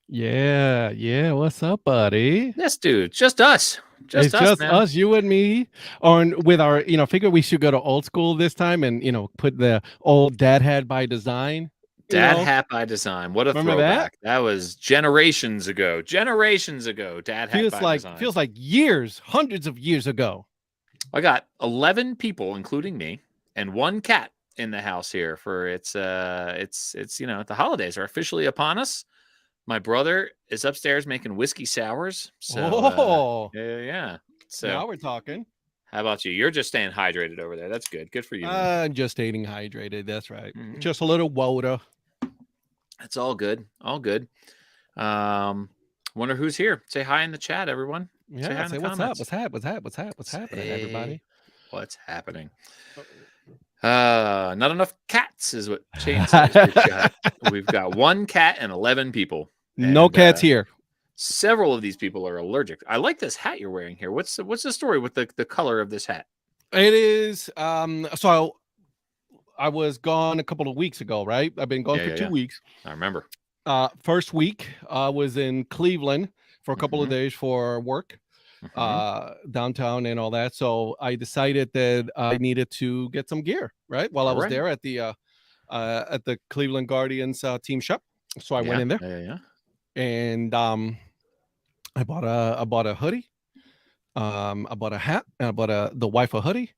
Yeah, yeah. What's up, buddy? Yes, dude. Just us. It's Just us, just man. us, you and me, on with our, figure we should go to old school this time and, put the old dad had by design, Dad Hat by Design. What a remember that? throwback. That was generations ago. Generations ago. Dad Hat Feels by like Design. feels like years, hundreds of years ago. I got 11 people, including me, and one cat in the house here for it's the holidays are officially upon us. My brother is upstairs making whiskey sours. So Oh, yeah. So now we're talking. how about you? You're just staying hydrated over there. That's good. Good for you, man. Just staying hydrated. That's right. Mhm. Just a little water. It's all good. All good. Wonder who's here. Say hi in the chat, everyone. Say Yeah, hi in the say what's up, comments. what's happening, everybody. What's happening? Not enough cats is what Shane says. We've got one cat and 11 people. No And, cats here. Several of these people are allergic. I like this hat you're wearing here. What's the story with the color of this hat? It is so I was gone a couple of weeks ago, right? I've been gone for 2 weeks. I remember. First week I was in Cleveland for a couple of days for work, downtown and all that. So I decided that I needed to get some gear, right? While I was there at the Cleveland Guardians team shop. So I went in there. And I bought a hoodie. I bought a hat, and I bought the wife a hoodie.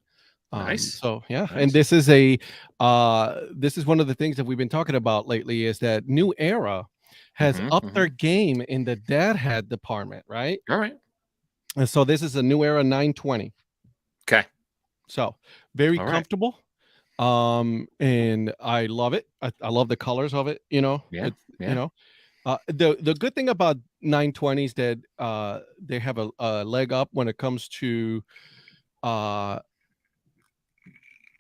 Nice. So yeah, Nice. and this is one of the things that we've been talking about lately is that New Era has upped their game in the dad hat department, right? All right. And so this is a New Era 920. Okay. So very comfortable. And I love it. I love the colors of it, you know. Yeah. The good thing about 920s that they have a leg up when it comes to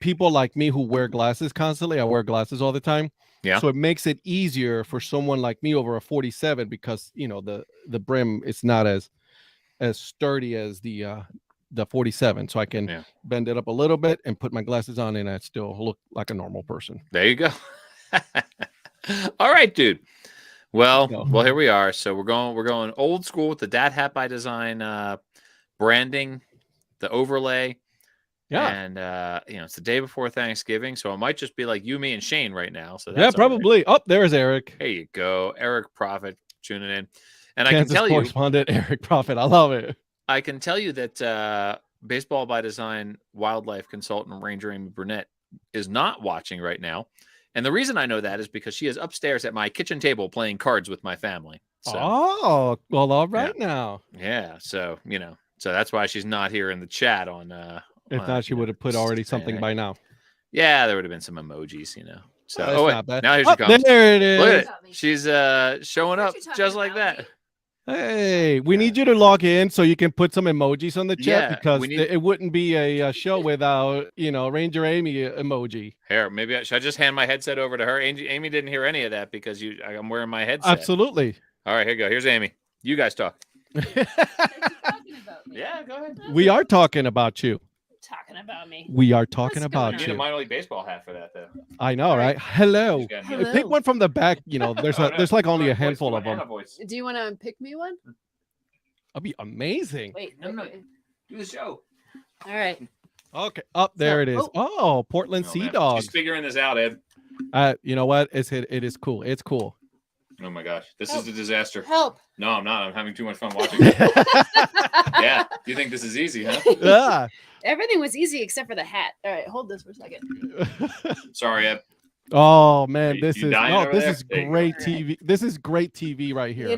people like me who wear glasses constantly. I wear glasses all the time. Yeah. So it makes it easier for someone like me over a 47 because the brim is not as sturdy as the 47. So I can bend it up a little bit and put my glasses on and I still look like a normal person. There you go. All right, dude. Well, here we are. So we're going old school with the Dad Hat by Design branding, the overlay. Yeah. And it's the day before Thanksgiving, so it might just be like you, me, and Shane right now. So that's probably. Oh, there's Eric. There you go, Eric Prophet tuning in. And Kansas I can tell correspondent Eric Prophet. I love it. I can tell you that Baseball by Design wildlife consultant Ranger Amy Burnett is not watching right now. And the reason I know that is because she is upstairs at my kitchen table playing cards with my family. So, well, all right now. Yeah, so so that's why she's not here in the chat on. If not, she would have put already something by now. Yeah, there would have been some emojis, So not bad. Now here she comes. There it is. Look at it. She's showing up just like that. Hey, we need you to log in so you can put some emojis on the chat because it wouldn't be a show without Ranger Amy emoji. Here, maybe should I just hand my headset over to her? Amy didn't hear any of that because I'm wearing my headset. Absolutely. All right, here you go. Here's Amy. You guys talk. Yeah, go ahead. We are talking about you. Talking about me. We are talking about you. You need a minor league baseball hat for that, though. I know, right? Hello. Pick one from the back. There's like only a handful of them. Do you want to pick me one? That'd be amazing. Wait. Do the show. All right. Okay. Up there it is. Oh, Portland Sea Dogs. She's figuring this out, Ed. You know what? It is cool. It's cool. Oh my gosh, this is a disaster. Help. No, I'm not. I'm having too much fun watching it. Yeah. You think this is easy, huh? Yeah. Everything was easy except for the hat. All right, hold this for a second. Sorry, Ed. Oh man, this is there? Great TV. This is great TV right here.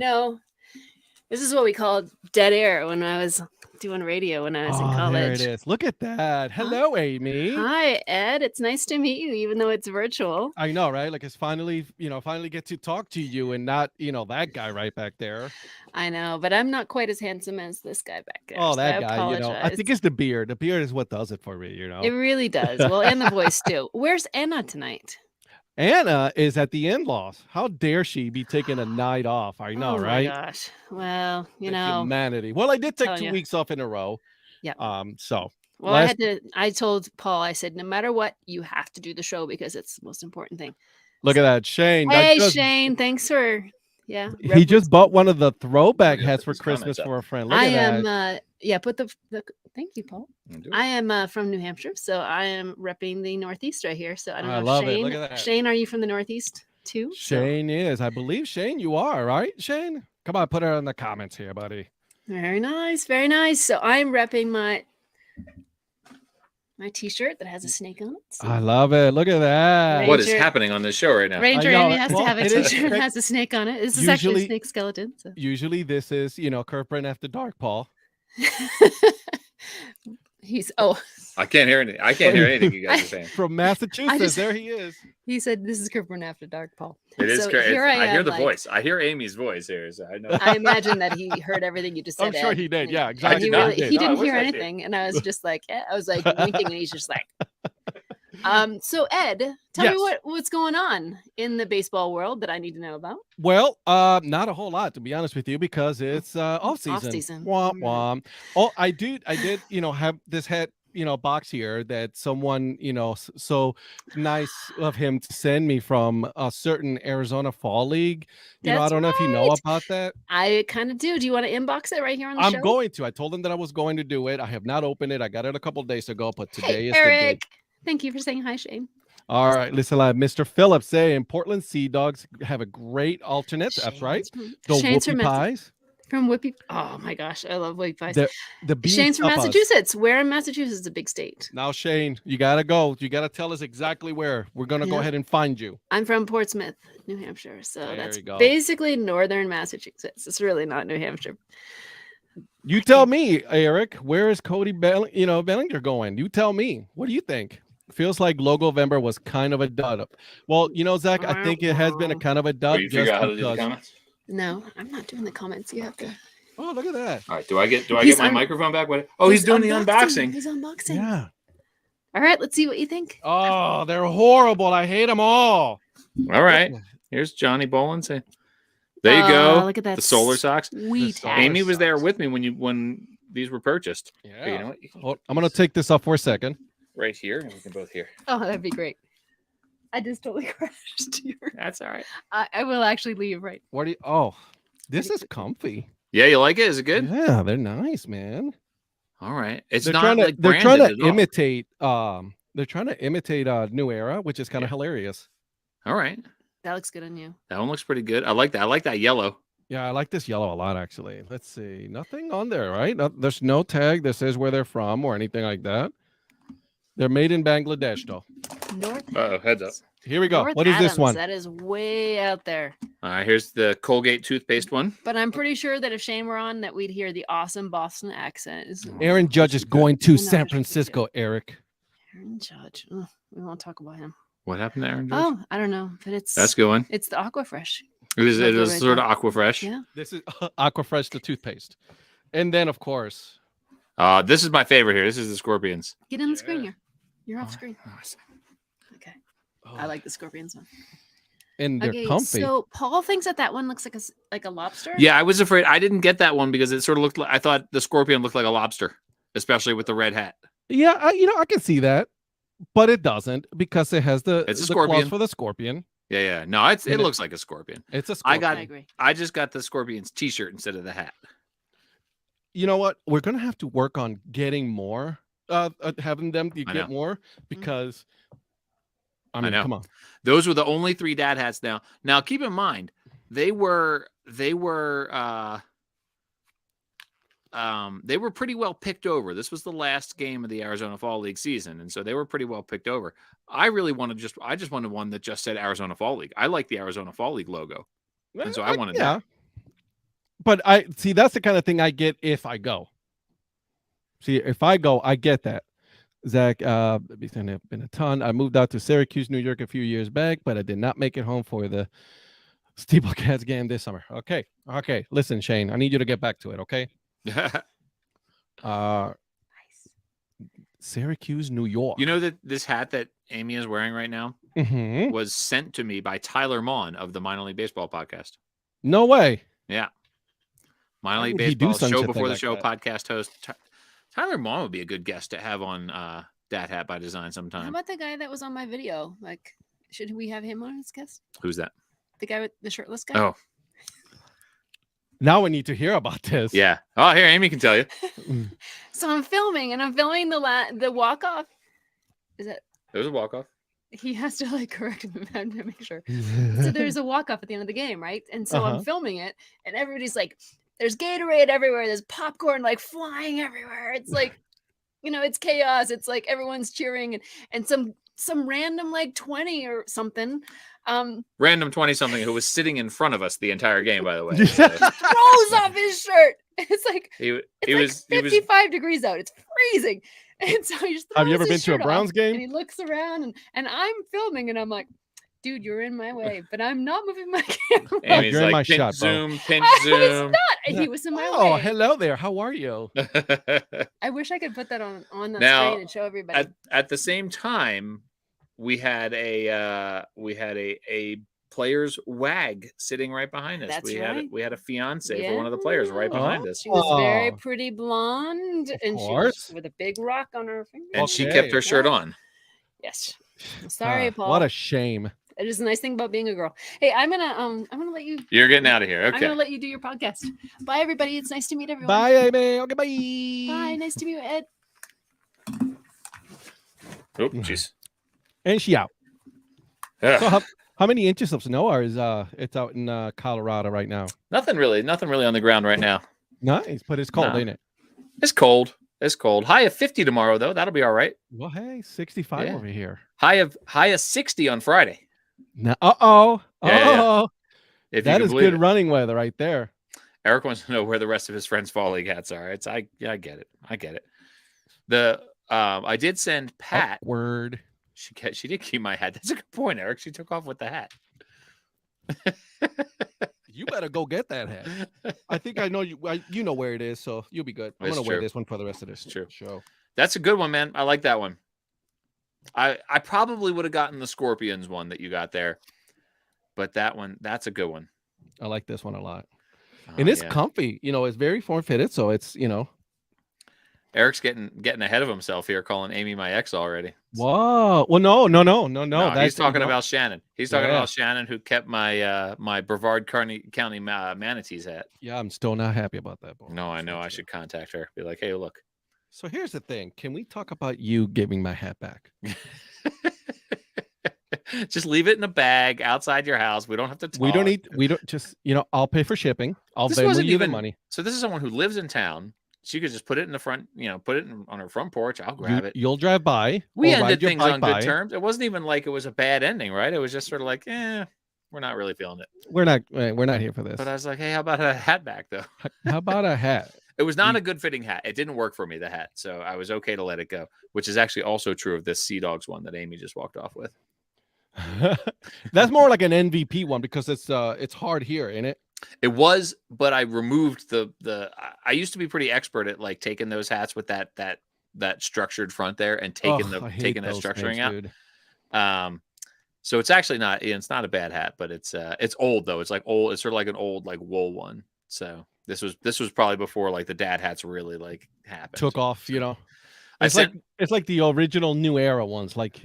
This is what we called dead air when I was doing radio when I was in college. There it is. Look at that. Hello, Amy. Hi, Ed. It's nice to meet you, even though it's virtual. I know, right? Like it's finally get to talk to you and not, that guy right back there. I know, but I'm not quite as handsome as this guy back there. Oh, that guy, I think it's the beard. The beard is what does it for me, It really does. Well, and the voice too. Where's Anna tonight? Anna is at the in-laws. How dare she be taking a night off? I know, right? Oh my gosh. Well, humanity. Well, I did take 2 weeks off in a row. Yeah. So. Well, I told Paul, I said, no matter what, you have to do the show because it's the most important thing. Look at that, Shane. Hey, Shane. Thanks for Yeah. He just bought one of the throwback Look at hats for these comments Christmas up. for a friend. Look I at that. am. Yeah. Put the. Thank you, Paul. I am from New Hampshire, so I am repping the Northeast right here. So I don't I know. love it. Shane, Look at that. Shane, are you from the Northeast too? Shane is. I believe, Shane, you are, right, Shane? Come on, put it in the comments here, buddy. Very nice. Very nice. So I'm repping my T-shirt that has a snake on it. So I love it. Look at that. What is Ranger- happening on this show right now? Ranger I know. Amy has to Well, have a it is T-shirt that correct. has a snake on it. This is actually a Usually- snake skeleton. So. Usually this is, Kurt Brand After Dark, Paul. He's I can't hear anything. I can't hear anything you guys are saying. From Massachusetts. just- There he is. he said this is Kirkburn After Dark, Paul. It is. So correct. here I hear am, the like- voice. I hear Amy's voice here. So I know. I imagine that he heard everything you just said. I'm sure Ed. he did. And Yeah, and exactly. He, not. really, He did. he No, I didn't wish hear I did. anything, and I was just like, I was like winking, and he's just like. So Ed, tell Yes. me what's going on in the baseball world that I need to know about. Well, not a whole lot, to be honest with you, because it's off season. Off-season. Womp Mhm. womp. Oh, I did, have this hat, box here that someone, so nice of him to send me from a certain Arizona Fall League. I That's don't know if you know right. about that. I kind of do. Do you want to inbox it right here on the I'm show? going to. I told him that I was going to do it. I have not opened it. I got it a couple of days ago, but today Hey, is the day. Eric. Thank you for saying hi, Shane. All right, listen, Mr. Phillips saying Portland Sea Dogs have a great alternate. That's right. The Shane's Whoopie Pies. From Whoopie. Oh my gosh, I love Whoopie pies. The bean Shane's from suppas. Massachusetts. Where in Massachusetts is a big state? Now, Shane, you gotta go. You gotta tell us exactly where. We're gonna go Yep. ahead and find you. I'm from Portsmouth, New Hampshire. So There that's you go. basically northern Massachusetts. It's really not New Hampshire. You tell me, Eric. Where is Cody Bellinger going? You tell me. What do you think? Feels like Logovember was kind of a dud. Well, Zach, I think it has been a kind of a dud. you figure out how to do the comments? No, I'm not doing the comments. You have to. Oh, look at that. All right. Do I get He's my un- microphone back? What? Oh, he's doing the unboxing. He's unboxing. Yeah. All right, let's see what you think. Oh, they're horrible. I hate them all. All right. Here's Johnny Bolin saying, "There you Oh, go. look at that The solar socks." Sweet solar hat. Amy was there socks. with me when these were purchased. But Yeah. you know what? You can Hold- put I'm gonna these take this off for a second. right here, and we can both hear. Oh, that'd be great. I just totally crashed here. That's all right. I will actually leave right. What do you? Oh, this is comfy. Yeah, you like it? Is it good? Yeah, they're nice, man. All right. It's They're not trying to like they're trying branded to at all. imitate they're trying to imitate New Era, which is kind of hilarious. All right. That looks good on you. That one looks pretty good. I like that. I like that yellow. Yeah, I like this yellow a lot actually. Let's see. Nothing on there, right? There's no tag that says where they're from or anything like that. They're made in Bangladesh though. North. Uh-oh, heads up. Here we go. North What is this Adams, one? That is way out there. All right. Here's the Colgate toothpaste one. But I'm pretty sure that if Shane were on, that we'd hear the awesome Boston accent. Aaron Judge is going to San Francisco, Eric. Aaron Judge. Ugh, we won't talk about him. What happened there, Aaron Judge? Oh, I don't know, but it's That's a good one. It's the Aquafresh. It is Logo right sort there. of Aquafresh. Yeah. This is Aquafresh the toothpaste. And then of course, This is my favorite here. This is the Scorpions. Get in the screen Yeah. here. You're off screen. Okay. I like the Scorpions one. and they're Okay, comfy. so Paul thinks that one looks like a lobster. Yeah, I was afraid. I didn't get that one because it sort of looked like I thought the Scorpion looked like a lobster, especially with the red hat. Yeah, I can see that, but it doesn't because it has the It's a the claws scorpion. for the scorpion. Yeah. No, it And it- looks like a scorpion. It's a I scorpion. got- I agree. I just got the Scorpions T-shirt instead of the hat. You know what? We're gonna have to work on getting more, having them I get know. more because. I mean, know. come on. Those were the only 3 dad hats now. Now keep in mind, they were pretty well picked over. This was the last game of the Arizona Fall League season, and so they were pretty well picked over. I just wanted one that just said Arizona Fall League. I like the Arizona Fall League logo. And so I wanted that. But I see that's the kind of thing I get if I go. See, if I go, I get that. Zach, it's been a ton. I moved out to Syracuse, New York a few years back, but I did not make it home for the Steeplecats game this summer. Okay. Listen, Shane, I need you to get back to it, okay? Nice. Syracuse, New York. You know that this hat that Amy is wearing right now Mhm. was sent to me by Tyler Maughan of the Minor League Baseball podcast. No way. Yeah. Minor Why League would he do Baseball such a show thing before the like show that? podcast host. Tyler Maughan would be a good guest to have on Dat Hat by Design How sometime. about the guy that was on my video? Like, should we have him on as guest? Who's that? The guy with the shirtless guy? Oh, Now we need to hear about this. Yeah. Oh, here, Amy can tell you. So I'm filming the walk off. Is it? There's a walk-off. He has to like correct me to make sure. So there's a walk off at the end of the game, right? And so I'm filming it, and everybody's like, "There's Gatorade everywhere. There's popcorn like flying everywhere. It's like, it's chaos. It's like everyone's cheering, and some random like 20 or something, Random 20-something who was sitting in front of us the entire game, by the way. So. Throws off his shirt. It's like he was 55 degrees out. It's freezing. And so he just have you ever been to a Browns game? And he looks around, and I'm filming, and I'm like, dude, you're in my way, but I'm not moving my camera. And he's you're in like, my pinch shot, zoom, pinch I zoom. was not. He was in my way. Oh, hello there. How are you? I wish I could put that on the Now, screen and show everybody. At the same time, we had a player's wag sitting right behind us. That's We had a fiance for one of the players right behind us. She was very pretty blonde, and she was with a big rock on her finger. And she kept her shirt on. Yes. Sorry, Paul. What a shame. It is a nice thing about being a girl. Hey, I'm gonna let you. You're getting out of here. Okay. I'm gonna let you do your podcast. Bye, everybody. It's nice to meet everyone. Bye, Amy. Okay, bye. Bye. Nice to meet you, Ed. Oh, jeez. And she out. Ugh. So how many inches of snow is it's out in Colorado right now? Nothing really on the ground right now. Nice, but it's cold, No. ain't it? It's cold. High of 50 tomorrow, though. That'll be all right. Well, hey, 65 over here. High of 60 on Friday. Now, Yeah. If that you is can believe good it. running weather right there. Eric wants to know where the rest of his friends' fall league hats are. I get it. I get it. I did send Pat. Word. She did keep my hat. That's a good point, Eric. She took off with the hat. You better go get that hat. I think I know you. You know where it is, so you'll be good. I'm It's gonna wear true. this one for the rest of this It's true. show. That's a good one, man. I like that one. I probably would have gotten the Scorpions one that you got there, but that's a good one. I like this one a lot, Oh, and it's yeah. comfy. It's very form fitted, so it's Eric's getting ahead of himself here, calling Amy my ex already. Whoa. Well, no. No, he's talking about Shannon. He's talking Yeah. about Shannon, who kept my my Brevard County manatees hat. Yeah, I'm still not happy about that. Boy. No, I know. I should contact her. Be like, hey, look. So here's the thing. Can we talk about you giving my hat back? Just leave it in a bag outside your house. We don't have to talk. We don't just, I'll pay for shipping. I'll This Venmo wasn't you even the money. So this is someone who lives in town. She could just put it in the front, put it on her front porch. I'll grab it. You'll drive by. We or ride ended your things bike on by. good terms. It wasn't even like it was a bad ending, right? It was just sort of like, we're not really feeling it. We're not here for this. But I was like, hey, how about a hat back though? How about a hat? It was not a good fitting hat. It didn't work for me, the hat. So I was okay to let it go, which is actually also true of this Sea Dogs one that Amy just walked off with. That's more like an MVP one because it's hard here, ain't it? It was, but I removed I used to be pretty expert at like taking those hats with that structured front there and taking that structuring out. So it's actually it's not a bad hat, but it's old though. It's like old. It's sort of like an old like wool one. So this was probably before like the dad hats really like happened. Took off, It's like the original New Era ones, like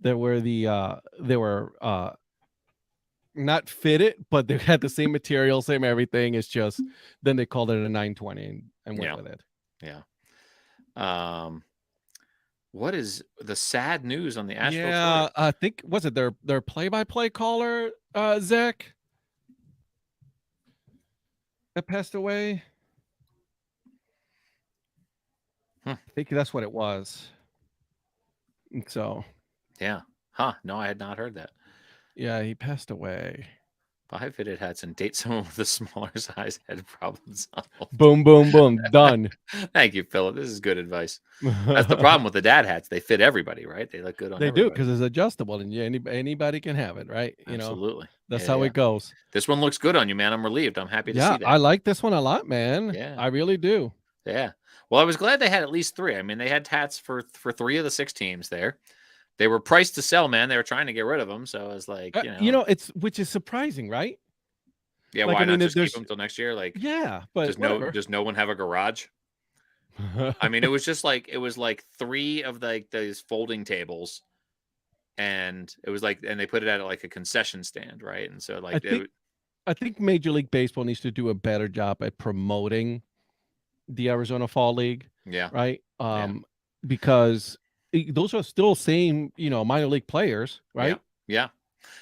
there were they were not fitted, but they had the same material, same everything. It's just then they called it a 920 and went with it. Yeah. What is the sad news on the Asheville? Yeah, I think was it their play-by-play caller, Zach, that passed away. I think that's what it was. So. Yeah. Huh. No, I had not heard that. Yeah, he passed away. Buy fitted hats and date someone with a smaller size head problems. Boom, boom, boom. Done. Thank you, Philip. This is good advice. That's the problem with the dad hats. They fit everybody, right? They look good on everybody. They do because it's adjustable and anybody can have it, right? Absolutely. That's how it goes. This one looks good on you, man. I'm relieved. I'm happy to see that. I like this one a lot, man. Yeah. I really do. Yeah. Well, I was glad they had at least 3. I mean, they had hats for 3 of the 6 teams there. They were priced to sell, man. They were trying to get rid of them. So I was like, which is surprising, right? Yeah. Why not just keep them till next year? Like, yeah, but does no one have a garage? I mean, it was like 3 of those folding tables, and it was like, and they put it at like a concession stand, right? And so like I think Major League Baseball needs to do a better job at promoting the Arizona Fall League, Yeah. right? Yeah. Because those are still same, minor league players, right? Yeah.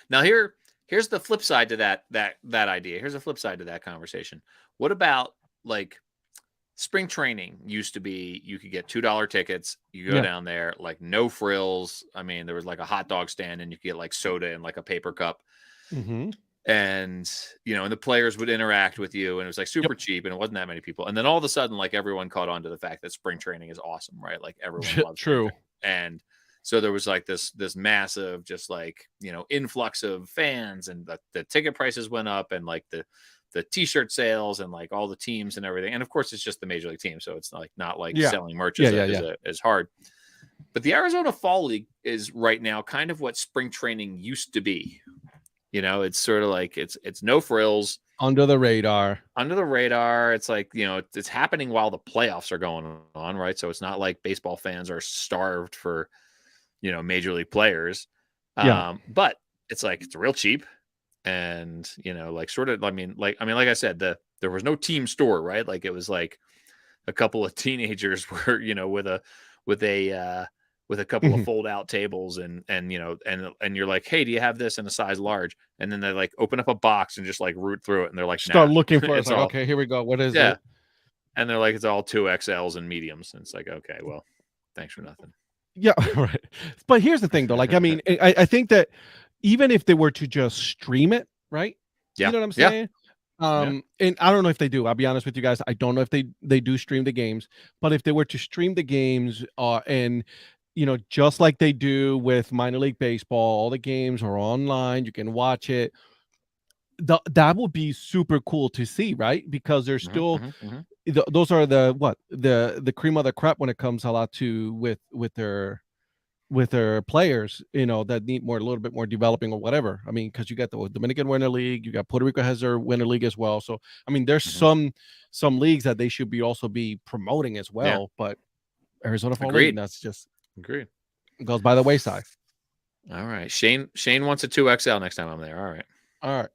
Now here's the flip side to that idea. Here's the flip side to that conversation. What about like spring training used to be you could get $2 tickets, you go Yeah. down there, like no frills. I mean, there was like a hot dog stand and you could get like soda in like a paper cup. Mm-hmm. And and the players would interact with you, and it was like super cheap, and it wasn't that many people. And then all of a sudden, like everyone caught on to the fact that spring training is awesome, right? Like everyone loves True. and so there was like this massive, just like influx of fans, and the ticket prices went up, and like the t-shirt sales, and like all the teams and everything. And of course, it's just the major league team, so it's not like selling merch as hard. But the Arizona Fall League is right now kind of what spring training used to be. It's sort of like it's no frills, under the radar. It's like, it's happening while the playoffs are going on, right? So it's not like baseball fans are starved for, major league players. But it's like, it's real cheap. And, like sort of, like I said, there was no team store, right? Like it was like a couple of teenagers were, with a couple of fold out tables and you're like, hey, do you have this in a size large? And then they like open up a box and just like root through it. And they're like, start looking for it. It's like, okay, here we go. What is it? And they're like, it's all 2XLs and mediums. And it's like, okay, well, thanks for nothing. Yeah. Right. But here's the thing though. Like, I mean, I think that even if they were to just stream it, right? Yeah. You know what I'm saying? And I don't know if they do. I'll be honest with you guys. I don't know if they do stream the games, but if they were to stream the games and just like they do with minor league baseball, all the games are online. You can watch it. That would be super cool to see, right? Because there's still those are the cream of the crop when it comes a lot to with their players, that need a little bit more developing or whatever. I mean, because you got the Dominican Winter League, you got Puerto Rico has their Winter League as well. So I mean, there's some leagues that they should also be promoting as well. But Arizona Fall League, that's just. Agreed. It goes by the wayside. All right. Shane wants a 2XL next time I'm there. All right.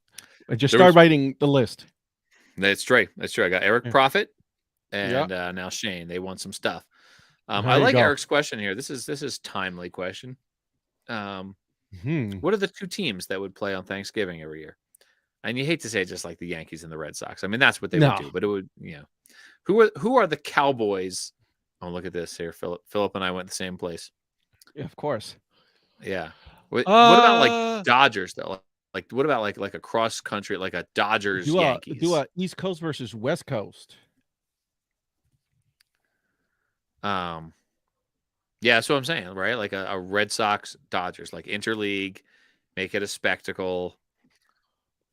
I just started writing the list. That's true. I got Eric Profit and now Shane. They want some stuff. I like Eric's question here. This is timely question. What are the two teams that would play on Thanksgiving every year? And you hate to say just like the Yankees and the Red Sox. I mean, that's what they would do, but it would, who are the Cowboys? Oh, look at this here. Philip and I went the same place. Yeah, of course. Yeah. What about like Dodgers though? Like what about like a cross country, like a Dodgers Yankees? Do a East Coast versus West Coast. Yeah, that's what I'm saying, right? Like a Red Sox Dodgers, like interleague, make it a spectacle.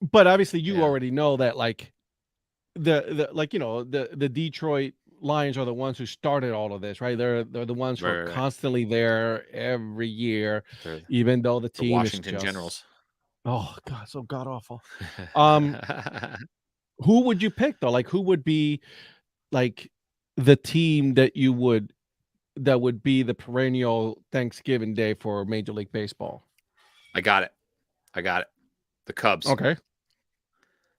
But obviously, you already know that, like the Detroit Lions are the ones who started all of this, right? They're the ones who are constantly there every year, even though the team Washington is just, Generals. Oh God, so god awful. Who would you pick though? Like, who would be like the team that would be the perennial Thanksgiving Day for Major League Baseball? I got it. The Cubs. Okay.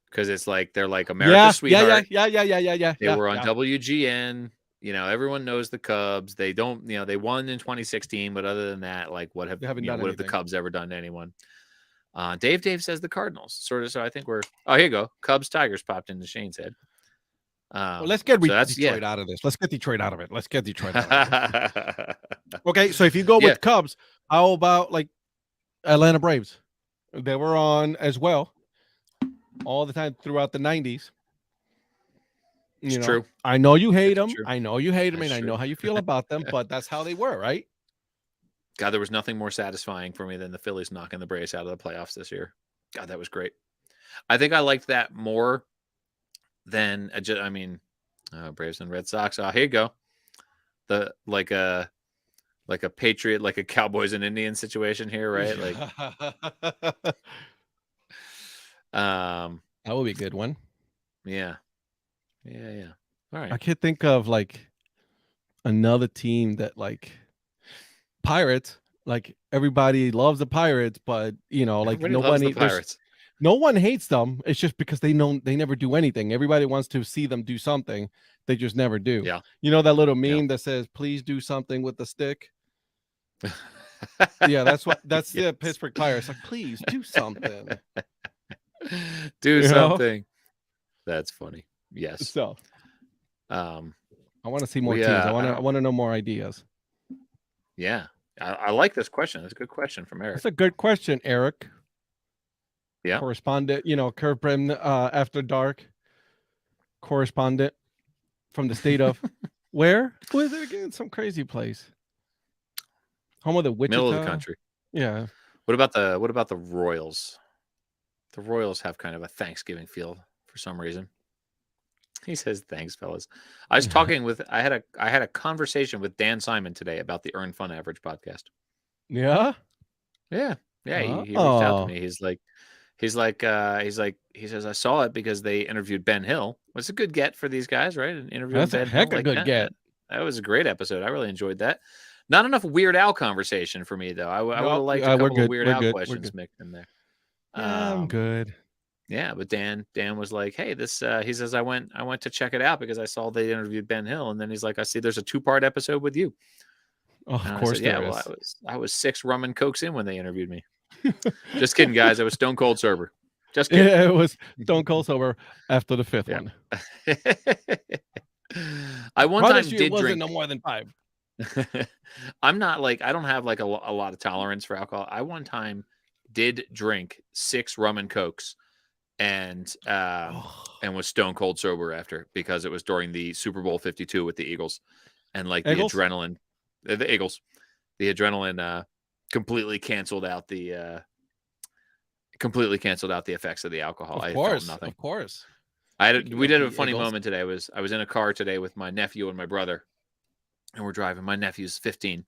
Because it's like they're like America's sweetheart. Yeah. They were on WGN. Everyone knows the Cubs. They don't. They won in 2016, but other than that, like what have the Cubs ever done to anyone? Dave says the Cardinals. Sort of. So I think we're. Oh, here you go. Cubs Tigers popped into Shane's head. Well, let's get Detroit out of this. Let's get Detroit out of it. Okay, so if you go with Cubs, how about like Atlanta Braves? They were on as well all the time throughout the 90s. It's true. I know you hate them. I know you hate them, and I know how you feel about them, but that's how they were, right? God, there was nothing more satisfying for me than the Phillies knocking the Braves out of the playoffs this year. God, that was great. I think I liked that more than Braves and Red Sox. Oh, here you go. The like a Patriot, like a Cowboys and Indians situation here, right? Like, that would be a good one. Yeah. All right. I can't think of like another team that like Pirates. Like everybody loves the Pirates, but like everybody nobody. loves the Pirates. No one hates them. It's just because they never do anything. Everybody wants to see them do something. They just never do. Yeah. You know that little meme Yeah. that says, "Please do something with the stick." Yeah, that's Yes. the Pittsburgh Pirates. Like, please do something. Do You know? something. That's funny. Yes. So I I want to see more teams. I want to know more ideas. Yeah. I like this question. That's a good question from Eric. That's a good question, Eric. Yeah. Correspondent, Curve Brim After Dark correspondent from the state of where was it again? Some crazy place. Home of the Wichita. Middle of the country. Yeah. What about the Royals? The Royals have kind of a Thanksgiving feel for some reason. He says, "Thanks, fellas." I was talking with I had a conversation with Dan Simon today about the Earn Fun Average podcast. Yeah. Yeah. Yeah. He reached out to Oh. me. He says, "I saw it because they interviewed Ben Hill." It's a good get for these guys, right? An interview with That's a Ben heck Hill of a good get. That was a great episode. I really enjoyed that. Not enough Weird Al conversation for me though. I would have liked a couple of Weird Al questions mixed in there. Yeah, I'm good. Yeah, but Dan was like, "Hey, this." He says, "I went to check it out because I saw they interviewed Ben Hill, and then he's like, I see there's a 2-part episode with you." Oh, And of I course, said, "Yeah, there well, is. I was 6 rum and cokes in when they interviewed me." Just kidding, guys. I was stone cold sober. Just kidding. Yeah, it was stone cold sober after the 5th one. I one time Promise you did it wasn't drink. no more than 5. I'm not like I don't have like a lot of tolerance for alcohol. I one time did drink 6 rum and cokes and was stone cold sober after because it was during the Super Bowl 52 with the Eagles and like Eagles? the adrenaline, the Eagles, the adrenaline completely canceled out the effects of the alcohol. Of I course, felt nothing. of course. We did a funny moment today. I was in a car today with my nephew and my brother, and we're driving. My nephew's 15,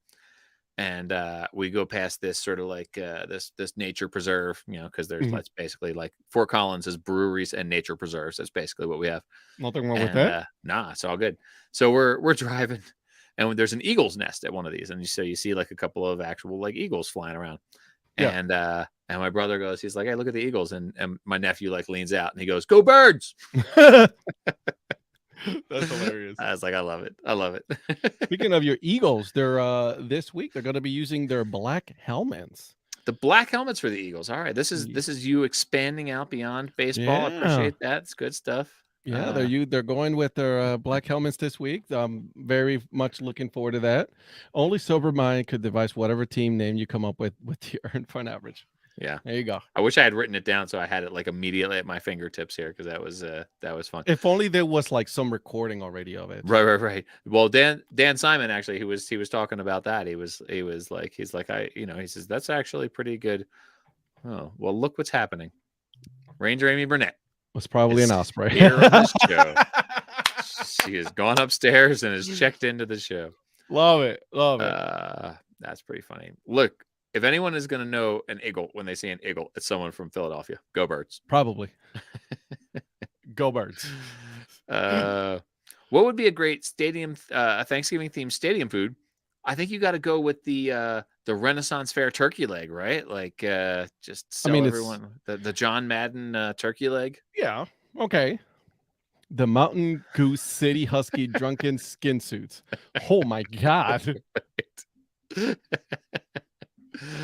and we go past this sort of like this nature preserve, because there's that's basically like Fort Collins is breweries and nature preserves. That's basically what we have. Nothing wrong with that. Nah, it's all good. So we're driving, and there's an eagle's nest at one of these, and so you see like a couple of actual like eagles flying around. Yeah. And my brother goes, he's like, "Hey, look at the eagles." And my nephew like leans out and he goes, "Go birds." That's hilarious. I was like, I love it. I love it. Speaking of your Eagles, they're this week they're going to be using their black helmets. The black helmets for the Eagles. All right. This is you expanding out beyond baseball. I appreciate that. It's good stuff. Yeah, they're going with their black helmets this week. I'm very much looking forward to that. Only sober mind could devise whatever team name you come up with the Earn Fun Average. Yeah, there you go. I wish I had written it down so I had it like immediately at my fingertips here because that was fun. If only there was like some recording already of it. Right. Well, Dan Simon actually, he was talking about that. He says he says that's actually pretty good. Oh well, look what's happening. Ranger Amy Burnett was probably an osprey here on this show. She has gone upstairs and has checked into the show. Love it. That's pretty funny. Look. If anyone is going to know an eagle when they see an eagle, it's someone from Philadelphia. Go Birds. Probably. Go Birds. What would be a great stadium, a Thanksgiving themed stadium food? I think you got to go with the Renaissance Fair turkey leg, right? Like just sell everyone the John Madden turkey leg. Yeah. Okay. The Mountain Goose City Husky drunken skin suits. Oh my God.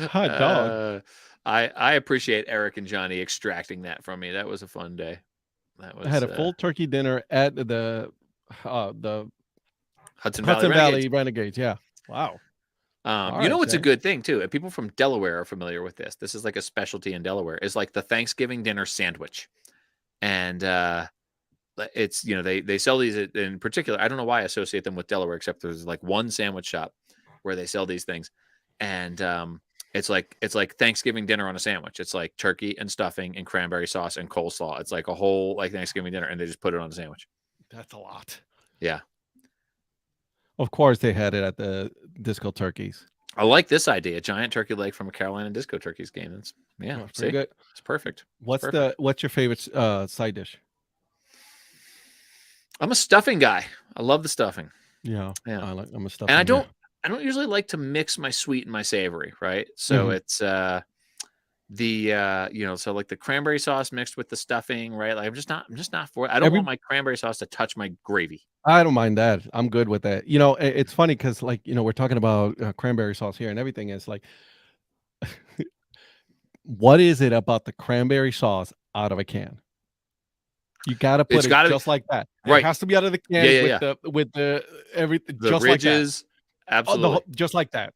Hot dog. I appreciate Eric and Johnny extracting that from me. That was a fun day. I had a full turkey dinner at the Hudson Valley Renegades. Yeah. Wow. What's a good thing too, and people from Delaware are familiar with this. This is like a specialty in Delaware. Is like the Thanksgiving dinner sandwich, and it's they sell these in particular. I don't know why I associate them with Delaware, except there's like one sandwich shop where they sell these things. And it's like Thanksgiving dinner on a sandwich. It's like turkey and stuffing and cranberry sauce and coleslaw. It's like a whole like Thanksgiving dinner, and they just put it on a sandwich. That's a lot. Yeah. Of course, they had it at the Disco Turkeys. I like this idea. Giant turkey leg from a Carolina Disco Turkeys game. It's pretty good. It's perfect. What's your favorite side dish? I'm a stuffing guy. I love the stuffing. Yeah. I'm a stuffing. And I don't usually like to mix my sweet and my savory, right? So it's so like the cranberry sauce mixed with the stuffing, right? Like I'm just not for it. I don't want my cranberry sauce to touch my gravy. I don't mind that. I'm good with that. It's funny because, like, we're talking about cranberry sauce here and everything. Is like, what is it about the cranberry sauce out of a can? You got to put It's it gotta be just like that. right. It has to be out of the can Yeah. with the everything The just ridges, like that. absolutely. Just like that.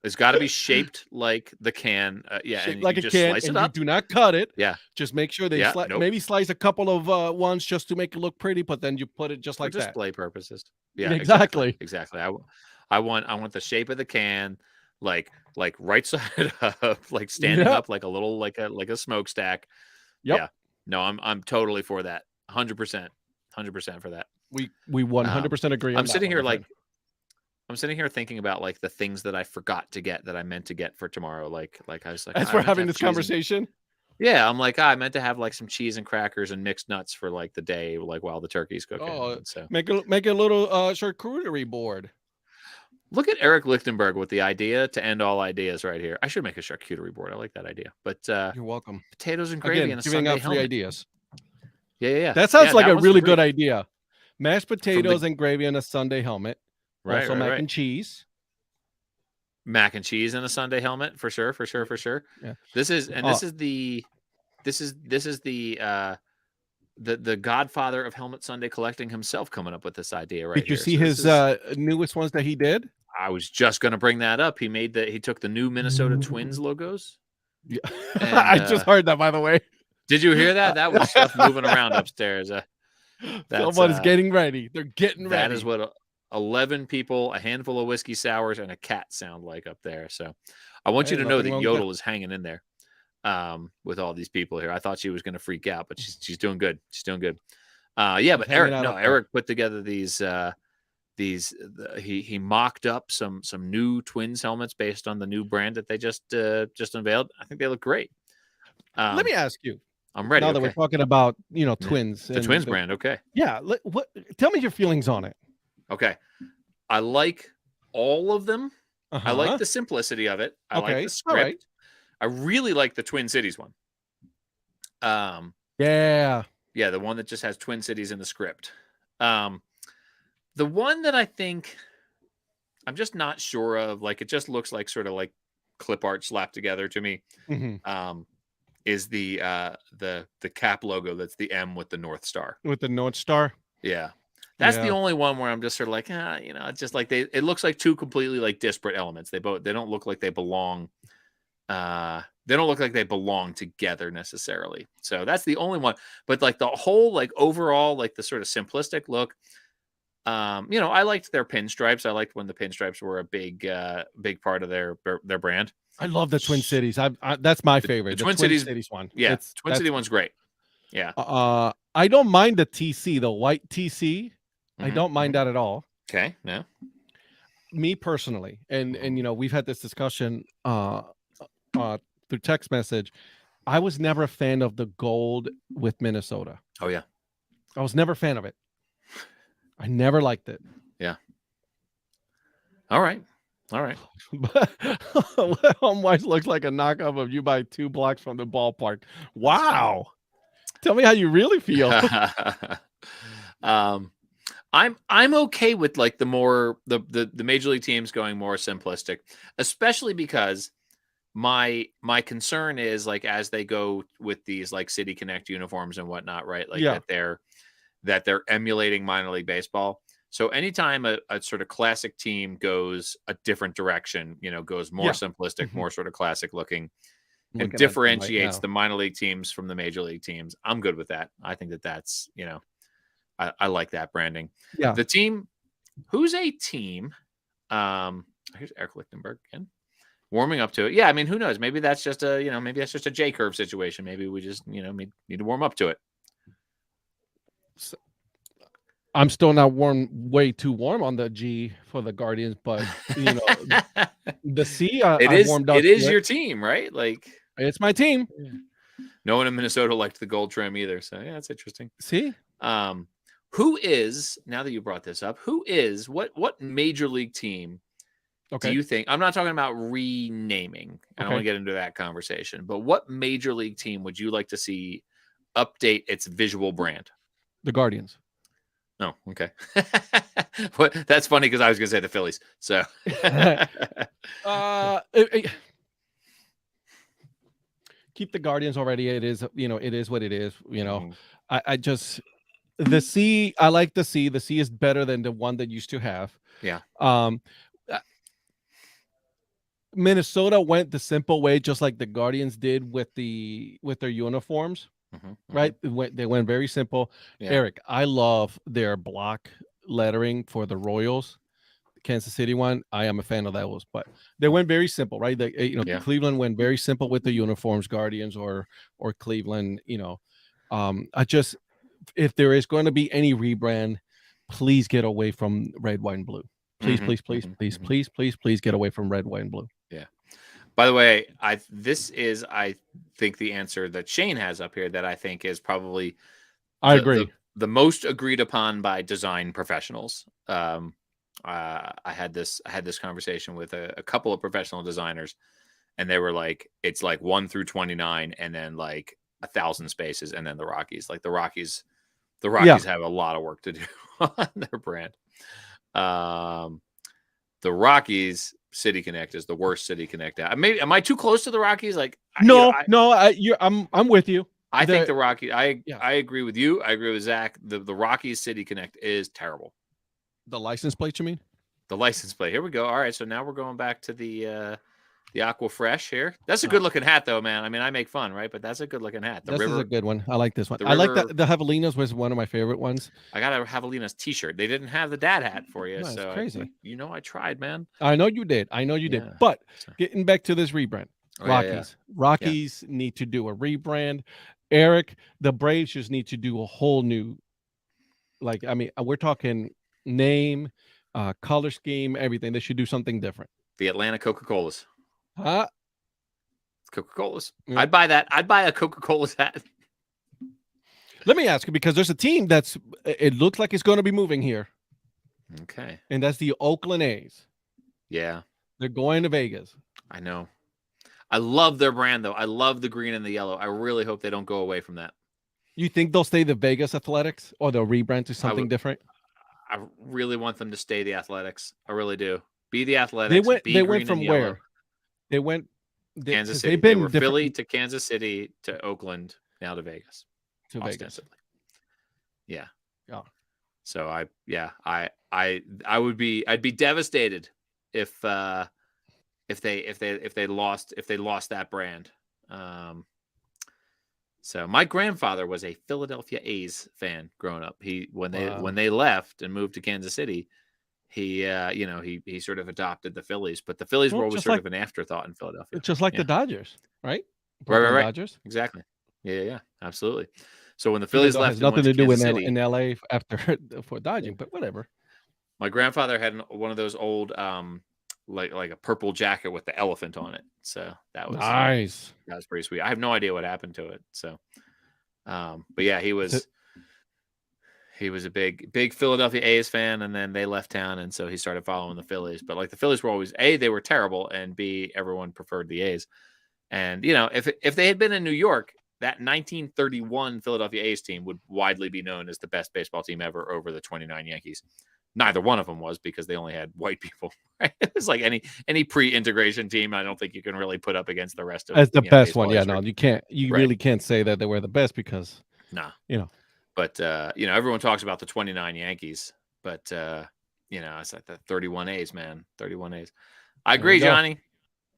It's got to be shaped like the can. Shaped and like you a just can, slice and it you up. do not cut it. Yeah. Just make sure they Nope. maybe slice a couple of ones just to make it look pretty, but then you put it just For like that. display purposes. Yeah, Exactly. Exactly. I want the shape of the can, like right side up, like standing up like a little like a smokestack. Yep. Yeah. No, I'm totally for that. 100%. 100% for that. We 100% agree on I'm that sitting one, here my friend. I'm sitting here thinking about like the things that I forgot to get that I meant to get for tomorrow. Like I was like, As we're having this conversation. Yeah, I'm like, I meant to have like some cheese and crackers and mixed nuts for like the day, like while the turkey's cooking. Oh, so make a little charcuterie board. look at Eric Lichtenberg with the idea to end all ideas right here. I should make a charcuterie board. I like that idea. But you're welcome. Potatoes and gravy and a giving Sunday out free helmet. ideas. Yeah. That sounds like that a one's really great. good idea. Mashed potatoes and gravy and a Sunday helmet. Right, also mac and cheese. Mac and cheese and a Sunday helmet for sure. Yeah. This is the Godfather of Helmet Sunday collecting himself coming up with this idea right here. Did you see his newest ones that he did? I was just going to bring that up. He took the new Minnesota Twins logos. Yeah. And, I just heard that, by the way. Did you hear that? That was stuff moving around upstairs. Someone's getting ready. They're getting ready. That is what 11 people, a handful of whiskey sours, and a cat sound like up there. So I want you to know that Yodel is hanging in there with all these people here. I thought she was going to freak out, but she's doing good. She's doing good. But Eric put together these he mocked up some new Twins helmets based on the new brand that they just unveiled. I think they look great. Let me ask you. I'm ready. Now that we're talking about Twins, the Twins brand. Okay. Yeah. Tell me your feelings on it. Okay. I like all of them. I like the simplicity of it. I like the script. Right. I really like the Twin Cities one. Yeah, the one that just has Twin Cities in the script. The one that I think I'm just not sure of, like it just looks like sort of like clip art slapped together to me. Mm-hmm. Is the cap logo that's the M with the North Star. With the North Star? Yeah. That's the only one where I'm just sort of like, it's just like it looks like two completely like disparate elements. They don't look like they belong. They don't look like they belong together necessarily. So that's the only one. But like the whole, like overall, like the sort of simplistic look, I liked their pinstripes. I liked when the pinstripes were a big part of their brand. I love the Twin Cities. That's my favorite. The Twin Cities one. Yeah, Twin City one's great. Yeah. I don't mind the TC, the white TC. I don't mind that at all. Okay. No. Me personally, and we've had this discussion through text message. I was never a fan of the gold with Minnesota. Oh yeah. I was never a fan of it. I never liked it. Yeah. All right. Homewise looks like a knockoff of You Buy 2 Blocks from the Ballpark. Wow. Tell me how you really feel. I'm okay with like the major league teams going more simplistic, especially because my concern is like as they go with these like City Connect uniforms and whatnot, right? Like that they're emulating minor league baseball. So anytime a sort of classic team goes a different direction, goes more simplistic, more sort of classic looking, and differentiates the minor league teams from the major league teams, I'm good with that. I think that's, I like that branding. Yeah. The team, who's a team? Here's Eric Lichtenberg again, warming up to it. Yeah, I mean, who knows? Maybe that's just a J curve situation. Maybe we just, need to warm up to it. So, I'm still not way too warm on the G for the Guardians, but the C, it is your team, right? Like it's my team. No one in Minnesota liked the gold trim either, so yeah, it's interesting. See, who is, now that you brought this up, what major league team Do Okay. you think, I'm not talking about renaming, I don't want to Okay. get into that conversation, but what major league team would you like to see update its visual brand? The Guardians. Oh, okay. That's funny because I was going to say the Phillies. So, Keep the Guardians already. It is, it is what it is. Mhm. I just the C. I like the C. The C is better than the one that used to have. Yeah. Uh, Minnesota went the simple way, just like the Guardians did with their uniforms. Mhm, Right? mhm. They went very simple. Yeah. Eric, I love their block lettering for the Royals. Kansas City one. I am a fan of those, but they went very simple, right? Yeah. Cleveland went very simple with the uniforms, Guardians or Cleveland. I just, if there is going to be any rebrand, please get away from red, white, and blue. Please, Mhm, please, please, mhm, please, mhm. please, please, please get away from red, white, and blue. Yeah. By the way, this is, I think, the answer that Shane has up here that I think is probably I agree. the most agreed upon by design professionals. I had this conversation with a couple of professional designers, and they were like, it's like 1 through 29, and then like 1,000 spaces, and then the Rockies. Like the Rockies Yeah. have a lot of work to do on their brand. The Rockies City Connect is the worst City Connect out. Maybe am I too close to the Rockies? Like No, I'm with you. I think the Rocky. Yeah. I agree with you. I agree with Zach. The Rockies City Connect is terrible. The license plate, you mean? The license plate. Here we go. All right, so now we're going back to the Aqua Fresh here. That's a good looking hat, though, man. I mean, I make fun, right? But that's a good looking hat. This is a good one. I like this one. the I like river- that. The Javelinas was one of my favorite ones. I got a Javelinas T-shirt. They didn't have the dad hat for you, No, it's so crazy. I tried, man. I know you did. Yeah. But So- getting back to this rebrand, Oh, yeah, yeah. Rockies need to do a rebrand. Eric, the Braves just need to do a whole new, we're talking name, color scheme, everything. They should do something different. The Atlanta Coca-Colas. Huh? Coca-Colas. Yeah. I'd buy that. I'd buy a Coca-Colas hat. Let me ask you, because there's a team it looks like it's going to be moving here, Okay. and that's the Oakland A's. Yeah, They're going to Vegas. I know. I love their brand, though. I love the green and the yellow. I really hope they don't go away from that. You think they'll stay the Vegas Athletics, or they'll rebrand to something different? I really want them to stay the Athletics. I really do. Be the Athletics. They went from where? They went Kansas City. They've been they were different Philly to Kansas City to Oakland, now to Vegas. to Vegas. Ostensibly. Yeah. Yeah. So I'd be devastated if they lost that brand. So my grandfather was a Philadelphia A's fan growing up. When they left and moved to Kansas City, he sort of adopted the Phillies, but the Phillies were always sort of an afterthought in Philadelphia. Just like the Dodgers, right? Right. Dodgers. Exactly. Yeah, absolutely. So when the Phillies left, has nothing to do Kansas with City, in LA after for dodging, but whatever. my grandfather had one of those old like a purple jacket with the elephant on it. So that was nice. That was pretty sweet. I have no idea what happened to it. So but yeah, he was a big Philadelphia A's fan, and then they left town, and so he started following the Phillies. But like the Phillies were always A, they were terrible, and B, everyone preferred the A's. And if they had been in New York, that 1931 Philadelphia A's team would widely be known as the best baseball team ever over the 29 Yankees. Neither one of them was, because they only had white people. Right? It was like any pre-integration team. I don't think you can really put up against the rest of. As the best one, yeah. history. No, you can't. You Right. really can't say that they were the best because. Nah. But everyone talks about the 29 Yankees, but it's like the 31 A's, man. 31 A's. I agree, Johnny.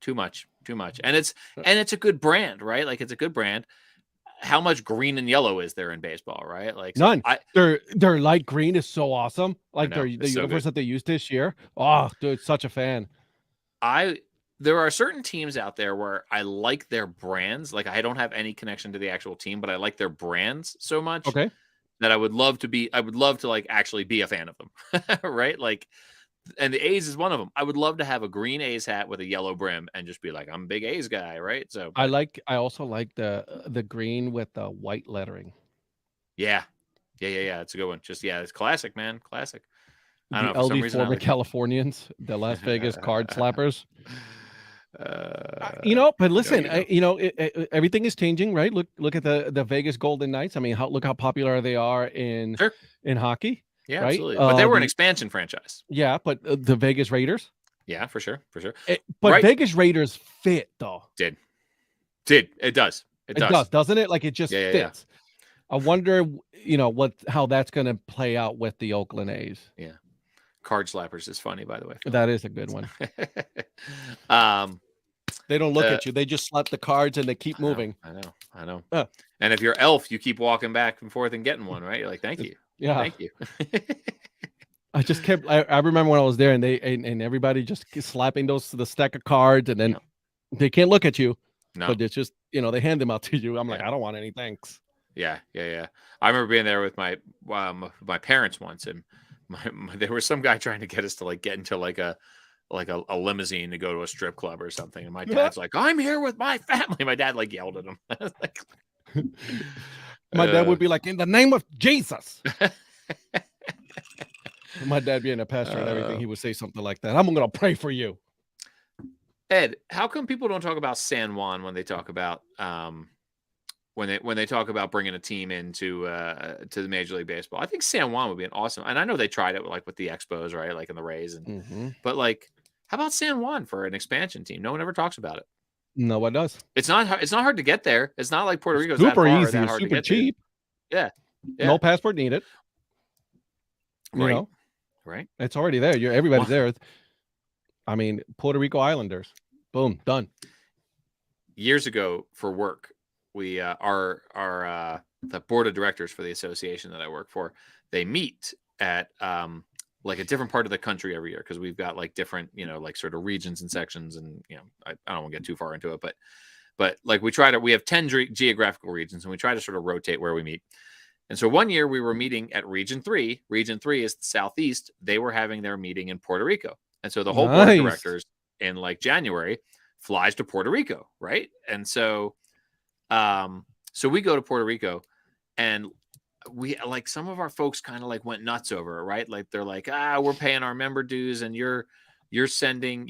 Too much. And it's a good brand, right? Like, it's a good brand. How much green and yellow is there in baseball, right? Like, none. Their light green is so awesome. Like the so uniforms that they used this year. Oh, dude, such a fan. There are certain teams out there where I like their brands. Like, I don't have any connection to the actual team, but I like their brands so much. Okay. That I would love to like actually be a fan of them. Right? Like, and the A's is one of them. I would love to have a green A's hat with a yellow brim and just be like, I'm a big A's guy, right? So I also like the green with the white lettering. Yeah. It's a good one. Just it's classic, man. Classic. I don't The know. For some LD reason, I former like. Californians, the Las Vegas card slappers. You But know, listen, you know. everything is changing, right? Look at the Vegas Golden Knights. I mean, look how popular they are in Sure. hockey, Yeah, right? absolutely. But they were an The expansion franchise. Yeah, but the Vegas Raiders. Yeah, for sure, for sure. But Right. Vegas Raiders fit though. Did it does. It It does. does, doesn't it? Like it just Yeah. fits. I wonder, how that's going to play out with the Oakland A's. Yeah. Card slappers is funny, by the way. That is a good one. Um, They don't look at you. They just slap the cards and they keep moving. I know. And if you're Elf, you keep walking back and forth and getting one, right? You're like, thank you. Yeah. Thank you. I just kept. I remember when I was there, and and everybody just slapping the stack of cards, and then they can't look at you. No. But it's just they hand them out to you. I'm like, I don't want any thanks. Yeah. I remember being there with my parents once, and there was some guy trying to get us to like get into like a limousine to go to a strip club or something, and my dad's like, "I'm here with my family." My dad like yelled at him. Like, my dad would be like, "In the name of Jesus." My dad being a pastor and everything, he would say something like that. I'm going to pray for you. Ed, how come people don't talk about San Juan when they talk about when they talk about bringing a team into to the Major League Baseball? I think San Juan would be an awesome, and I know they tried it with the Expos, right? Like in the Rays, and but like, how about San Juan for an expansion team? No one ever talks about it. No one does. It's not hard to get there. It's not like Puerto Rico. Super easy, super cheap. Yeah. No passport needed. Right. Right. It's already there. Everybody's there. I mean, Puerto Rico Islanders. Boom, done. Years ago for work, we the board of directors for the association that I work for, they meet at like a different part of the country every year, because we've got like different, like sort of regions and sections, and I don't want to get too far into it, but like we have 10 geographical regions, and we try to sort of rotate where we meet. And so one year we were meeting at Region 3. Region 3 is the Southeast. They were having their meeting in Puerto Rico. And so the whole board of directors in like January flies to Puerto Rico, right? And so so we go to Puerto Rico, and we like some of our folks kind of like went nuts over it, right? Like they're like, we're paying our member dues, and you're sending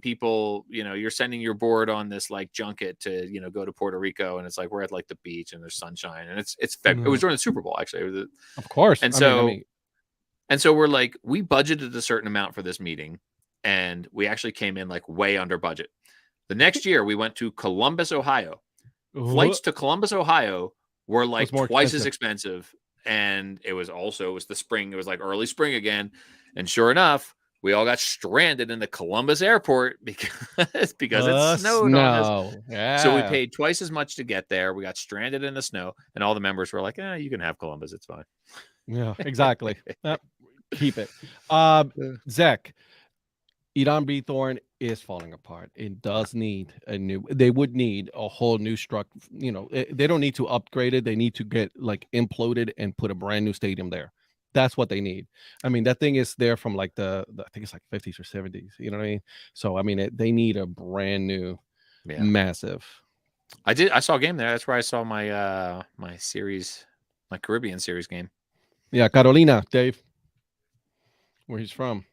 people, you're sending your board on this like junket to, go to Puerto Rico. And it's like, we're at like the beach and there's sunshine, and it was during the Super Bowl, actually. Of course. And so we're like, we budgeted a certain amount for this meeting, and we actually came in like way under budget. The next year we went to Columbus, Ohio. Flights to Columbus, Ohio were like twice as expensive. And it was the spring. It was like early spring again. And sure enough, we all got stranded in the Columbus airport because it snowed on us. Yeah. So we paid twice as much to get there. We got stranded in the snow, and all the members were like, you can have Columbus. It's fine. Yeah, exactly. Keep it. Zach, Edon B. Thorne is falling apart. It does need they would need a whole new structure. They don't need to upgrade it. They need to get like imploded and put a brand new stadium there. That's what they need. I mean, that thing is there from like I think it's like 50s or 70s. You know what I mean? So, I mean, they need a brand new, massive. I saw a game there. That's where I saw my my Caribbean series game. Yeah, Carolina, Dave. Where he's from.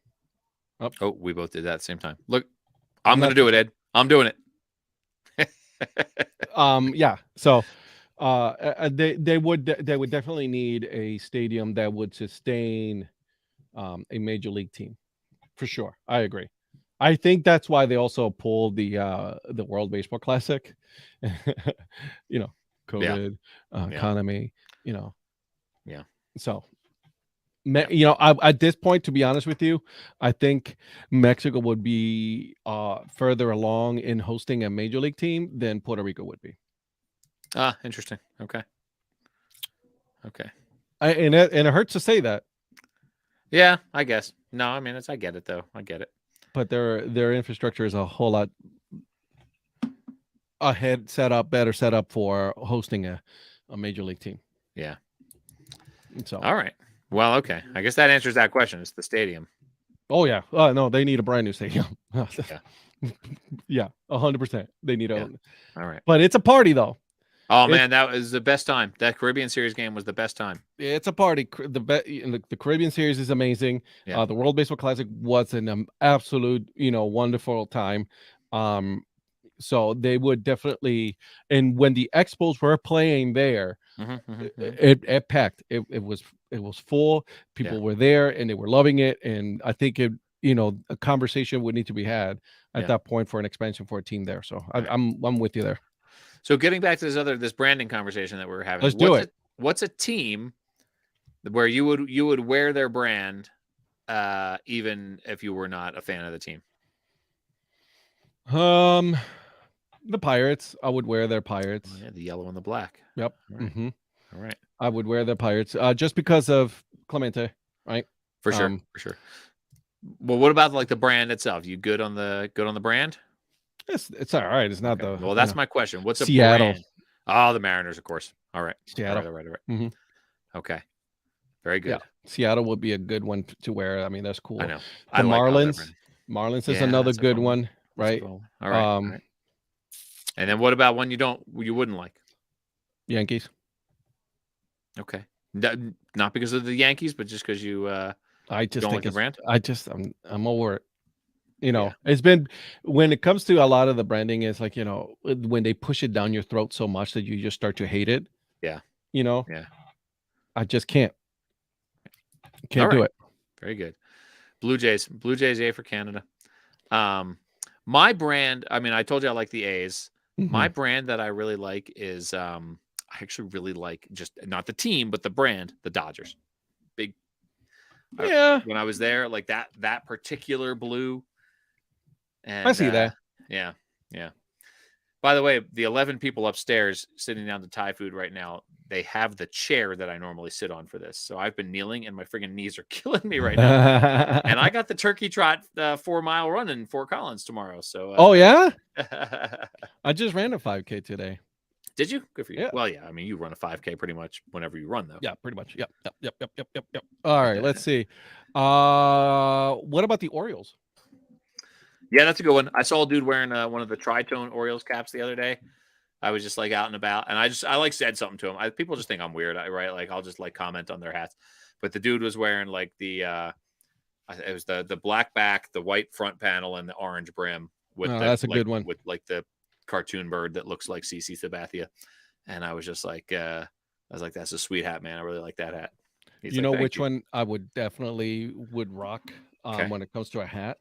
Oh, we both did that at the same time. Look, I'm going to do it, Ed. I'm doing it. Yeah. So, they would definitely need a stadium that would sustain a major league team, for sure. I agree. I think that's why they also pulled the World Baseball Classic. COVID, economy. Yeah. So, at this point, to be honest with you, I think Mexico would be further along in hosting a major league team than Puerto Rico would be. Interesting. Okay. And it hurts to say that. Yeah, I guess. No, I mean, I get it though. I get it. But their infrastructure is a whole lot better set up for hosting a major league team. Yeah. So. All right. Well, okay. I guess that answers that question. It's the stadium. Oh yeah. No, they need a brand new stadium. Yeah. 100%. They need a. All right. But it's a party though. Oh man, that was the best time. That Caribbean Series game was the best time. It's a party. The Caribbean Series is amazing. Yeah. The World Baseball Classic was an absolute, wonderful time. So they would definitely, and when the Expos were playing there, it packed. It was full. People were there and they were loving it. And I think a conversation would need to be had at that point for an expansion for a team there. So I'm with you there. So getting back to this branding conversation that we were having, let's do it. What's a team where you would wear their brand, even if you were not a fan of the team? The Pirates. I would wear their Pirates. Oh, yeah, the yellow and the black. Yep. All right. All right. I would wear the Pirates just because of Clemente, right? For sure. For sure. Well, what about like the brand itself? You good on the brand? It's all right. It's not Well, that's my question. What's a Seattle brand? Oh, the Mariners, of course. All right. Seattle. All right. Mm-hmm. Okay. Very good. Yeah. Seattle would be a good one to wear. I mean, that's cool. I know. The Marlins. Marlins is another good one, right? All right. All right. And then what about one you wouldn't like? Yankees. Okay. Not because of the Yankees, but just because you I just don't think like the brand? I'm over it. It's been, when it comes to a lot of the branding, it's like, when they push it down your throat so much that you just start to hate it. Yeah. Yeah. I just can't do it. Very good. Blue Jays, A for Canada. My brand, I mean, I told you I like the A's. Mm-hmm. My brand that I really like is, I actually really like, just not the team, but the brand, the Dodgers. Big. Yeah. When I was there, like that particular blue. And, I see that. Yeah. By the way, the 11 people upstairs sitting down to Thai food right now, they have the chair that I normally sit on for this. So I've been kneeling and my friggin' knees are killing me right now. And I got the turkey trot 4-mile run in Fort Collins tomorrow. So oh yeah? I just ran a 5K today. Did you? Good for you. Yeah. Well, yeah. I mean, you run a 5K pretty much whenever you run, though. Yeah, pretty much. Yep. All right, let's see. What about the Orioles? Yeah, that's a good one. I saw a dude wearing one of the Tritone Orioles caps the other day. I was just like out and about, and I like said something to him. People just think I'm weird, right? Like I'll just like comment on their hats. But the dude was wearing like the it was the black back, the white front panel, and the orange brim with that's a good one with like the cartoon bird that looks like CC Sabathia. And I was just like, that's a sweet hat, man. I really like that hat. You know which one I would definitely rock when it comes to a hat?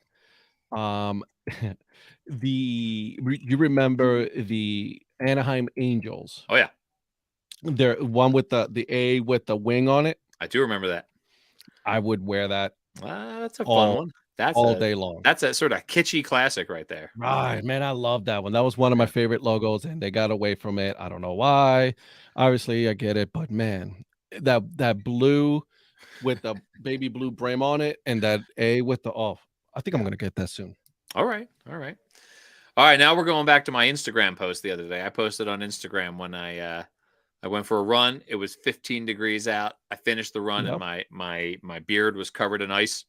You remember the Anaheim Angels? Oh yeah, there one with the A with the wing on it. I do remember that. I would wear that. That's a fun one. That's all day long. That's a sort of kitschy classic right there. Right, man. I love that one. That was one of my favorite logos, and they got away from it. I don't know why. Obviously, I get it, but man, that blue with the baby blue brim on it, and that A with the off. I think I'm gonna get that soon. All right. Now we're going back to my Instagram post the other day. I posted on Instagram when I went for a run. It was 15 degrees out. I finished the run, and my beard was covered in ice.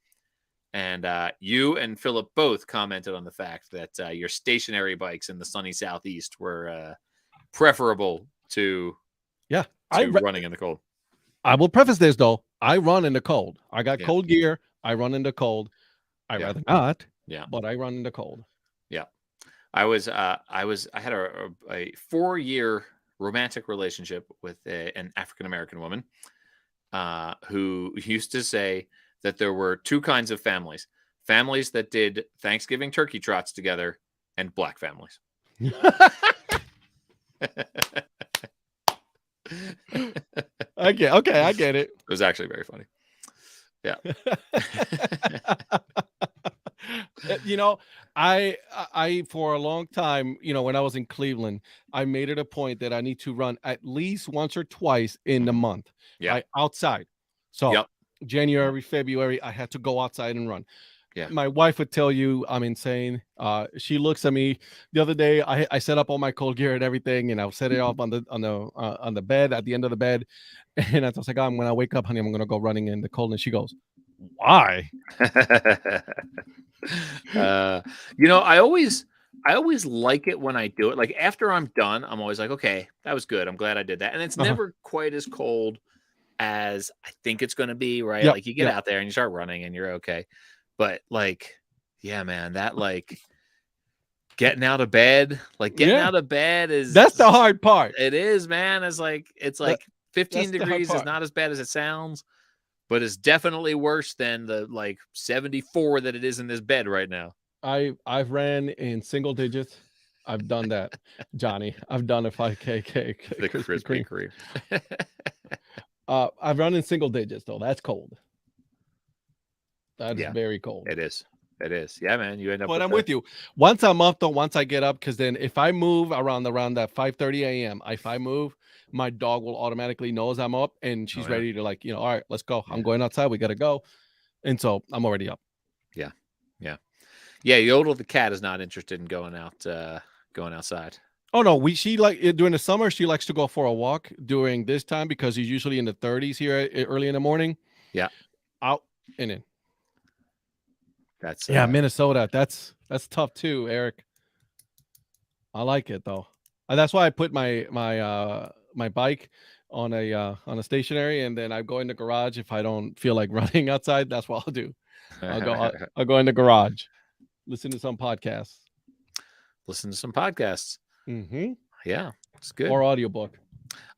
And you and Philip both commented on the fact that your stationary bikes in the sunny southeast were preferable to running in the cold. I will preface this though. I run in the cold. I got cold gear. I run in the cold. I rather not. Yeah, but I run in the cold. Yeah, I had a 4-year romantic relationship with an African American woman who used to say that there were two kinds of families that did Thanksgiving turkey trots together and black families. I get it. It was actually very funny. Yeah. I for a long time, when I was in Cleveland, I made it a point that I need to run at least once or twice in the month. Yeah. Outside. So January, February, I had to go outside and run. Yeah. My wife would tell you I'm insane. She looks at me the other day. I set up all my cold gear and everything, and I'll set it up on the bed at the end of the bed. And I was like, when I wake up, honey, I'm gonna go running in the cold. And she goes, "Why?" I I always like it when I do it. Like after I'm done, I'm always like, okay, that was good. I'm glad I did that. And it's never quite as cold as I think it's going to be, right? Yep, Like you get out there and you start running and you're okay. But like, yeah, man, that like getting out of bed, out of bed is that's the hard part. It is, man. It's like 15 degrees is not as bad as it sounds, but it's definitely worse than the like 74 that it is in this bed right now. I've ran in single digits. I've done that, Johnny. I've done a 5K The Krispy Kreme. I've run in single digits though. That's cold. That's very cold. It is. It is. Yeah, man. You end up. But I'm with you. Once I'm up though, once I get up, because then if I move around that 5:30 a.m., if I move, my dog will automatically knows I'm up and she's ready to like, all right, let's go. I'm going outside. We got to go. And so I'm already up. Yeah. Yeah. Yeah. Yodel the cat is not interested in going outside. Oh no, she like during the summer, she likes to go for a walk during this time because he's usually in the 30s here early in the morning. Yeah. Out and in. That's Minnesota. That's tough too, Eric. I like it though. That's why I put my bike on a stationary, and then I go in the garage if I don't feel like running outside. That's what I'll do. I'll go in the garage, listen to some podcasts. Mm-hmm. Yeah, it's good. Or audiobook.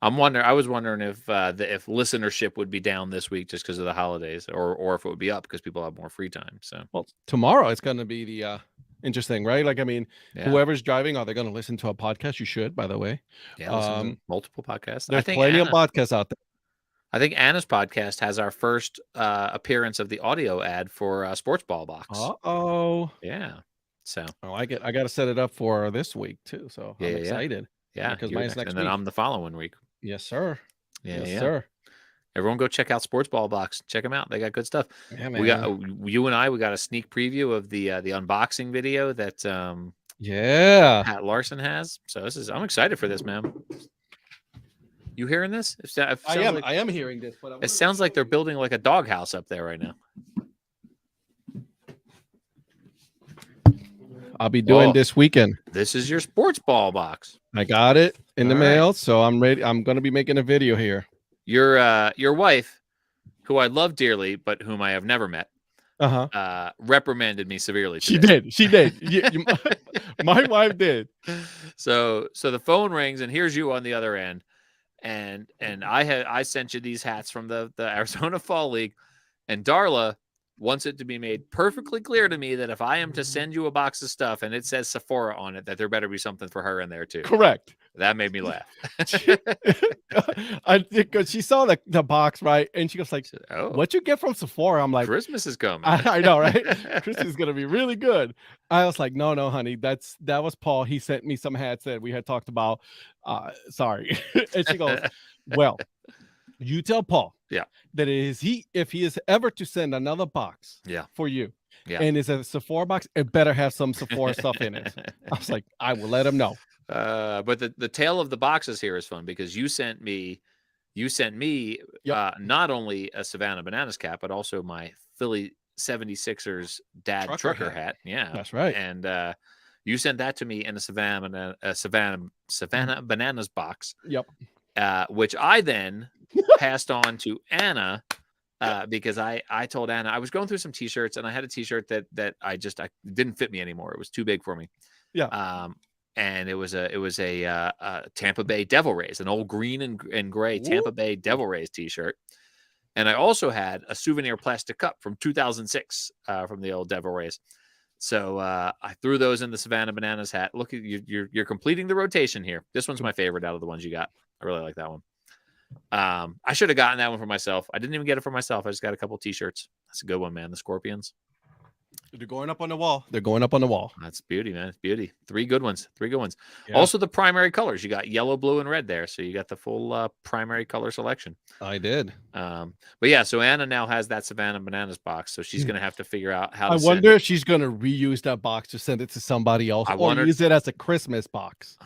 I was wondering if listenership would be down this week just because of the holidays, or if it would be up because people have more free time. So, well, tomorrow it's going to be the interesting, right? Like, I mean, whoever's driving, are they going to listen to a podcast? You should, by the way. Yeah, listen to multiple podcasts. There's plenty of podcasts out there. I think Anna's podcast has our first appearance of the audio ad for Sports Ball Box. Uh-oh. Yeah. So I got to set it up for this week too. So I'm excited. Yeah, because mine's next week. Then I'm the following week. Yes, sir. Yes, sir. Everyone go check out Sports Ball Box. Check them out. They got good stuff. Yeah, man. We got you and I. We got a sneak preview of the unboxing video that Pat Larson has. So I'm excited for this, man. You hearing this? I am hearing this. But it sounds like they're building like a doghouse up there right now. I'll be doing this weekend. This is your Sports Ball Box. I got it in the mail, so I'm ready. I'm going to be making a video here. Your wife, who I love dearly, but whom I have never met, reprimanded me severely today. She did. My wife did. So the phone rings, and here's you on the other end, and I sent you these hats from the Arizona Fall League, and Darla wants it to be made perfectly clear to me that if I am to send you a box of stuff and it says Sephora on it, that there better be something for her in there too. Correct. That made me laugh. Because she saw the box, right? And she goes like, "What you get from Sephora?" I'm like, "Christmas is coming." I know, right? Christmas is gonna be really good. I was like, "No, honey, that was Paul. He sent me some hats that we had talked about. Sorry." And she goes, "Well, you tell Paul, that if he is ever to send another box, for you, and it's a Sephora box, it better have some Sephora stuff in it." I was like, "I will let him know." But the tale of the boxes here is fun because you sent me not only a Savannah Bananas cap, but also my Philly 76ers dad trucker hat. Yeah, that's right. And you sent that to me in a Savannah Bananas box. Yep. Which I then passed on to Anna because I told Anna I was going through some t-shirts and I had a t-shirt that I didn't fit me anymore. It was too big for me. Yeah. And it was a Tampa Bay Devil Rays, an old green and gray Tampa Bay Devil Rays t-shirt. And I also had a souvenir plastic cup from 2006 from the old Devil Rays. So I threw those in the Savannah Bananas hat. Look, you're completing the rotation here. This one's my favorite out of the ones you got. I really like that one. I should have gotten that one for myself. I didn't even get it for myself. I just got a couple t-shirts. That's a good one, man. The Scorpions. They're going up on the wall. That's beauty, man. It's beauty. Three good ones. Yeah. Also, the primary colors. You got yellow, blue, and red there. So you got the full primary color selection. I did. But yeah, so Anna now has that Savannah Bananas box. So she's going to have to figure out how to wonder if she's going to reuse that box to send it to somebody else or use it as a Christmas box.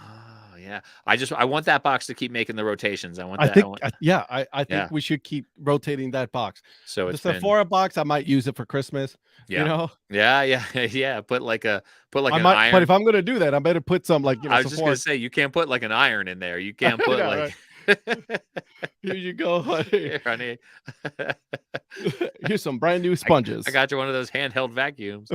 Yeah. I want that box to keep making the rotations. I want I that. think, I think Yeah. we should keep rotating that box. So The it's been, Sephora box, I might use it for Christmas. You yeah. know, Yeah. Put like I an might, but iron. if I'm gonna do that, I better put some like I was just Sephora. gonna say, you can't put like an iron in there. You I can't put know, like right? Here you go, honey. Here, honey. Here's some brand new I sponges. got you one of those handheld vacuums.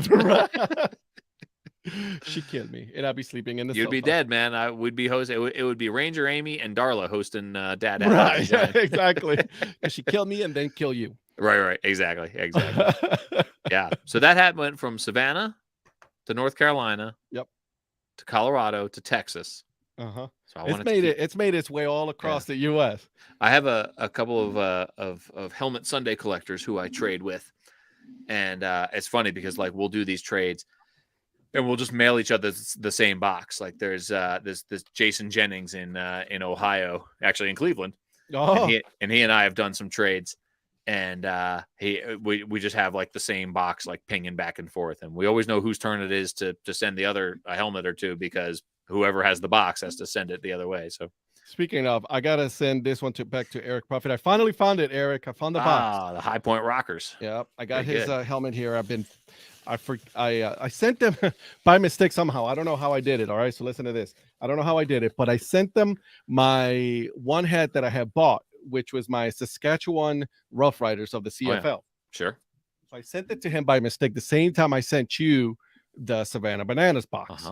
She killed me, and I'd be sleeping in the You'd be sofa. dead, man. I would be hosting. It would be Ranger Amy and Darla hosting Dad Hat by Right, Design. exactly. Because she killed me and then kill you. Right. Exactly. Yeah. So that hat went from Savannah to North Carolina. Yep. To Colorado to Texas. Uh-huh. So It's made its way all across the U.S. I have a couple of helmet Sunday collectors who I trade with, and it's funny because like we'll do these trades, and we'll just mail each other the same box. Like there's this Jason Jennings in Ohio, actually in Cleveland, Oh, and he and I have done some trades, and we just have like the same box like pinging back and forth, and we always know whose turn it is to send the other a helmet or two because whoever has the box has to send it the other way. So speaking of, I gotta send this one back to Eric Prophet. I finally found it, Eric. I found the box. the High Point Rockers. Yep, I got Very his good. helmet here. I sent them by mistake somehow. I don't know how I did it. All right, so listen to this. I don't know how I did it, but I sent them my one hat that I had bought, which was my Saskatchewan Rough Riders of the CFL. Oh, yeah. Sure. So I sent it to him by mistake the same time I sent you the Savannah Bananas box.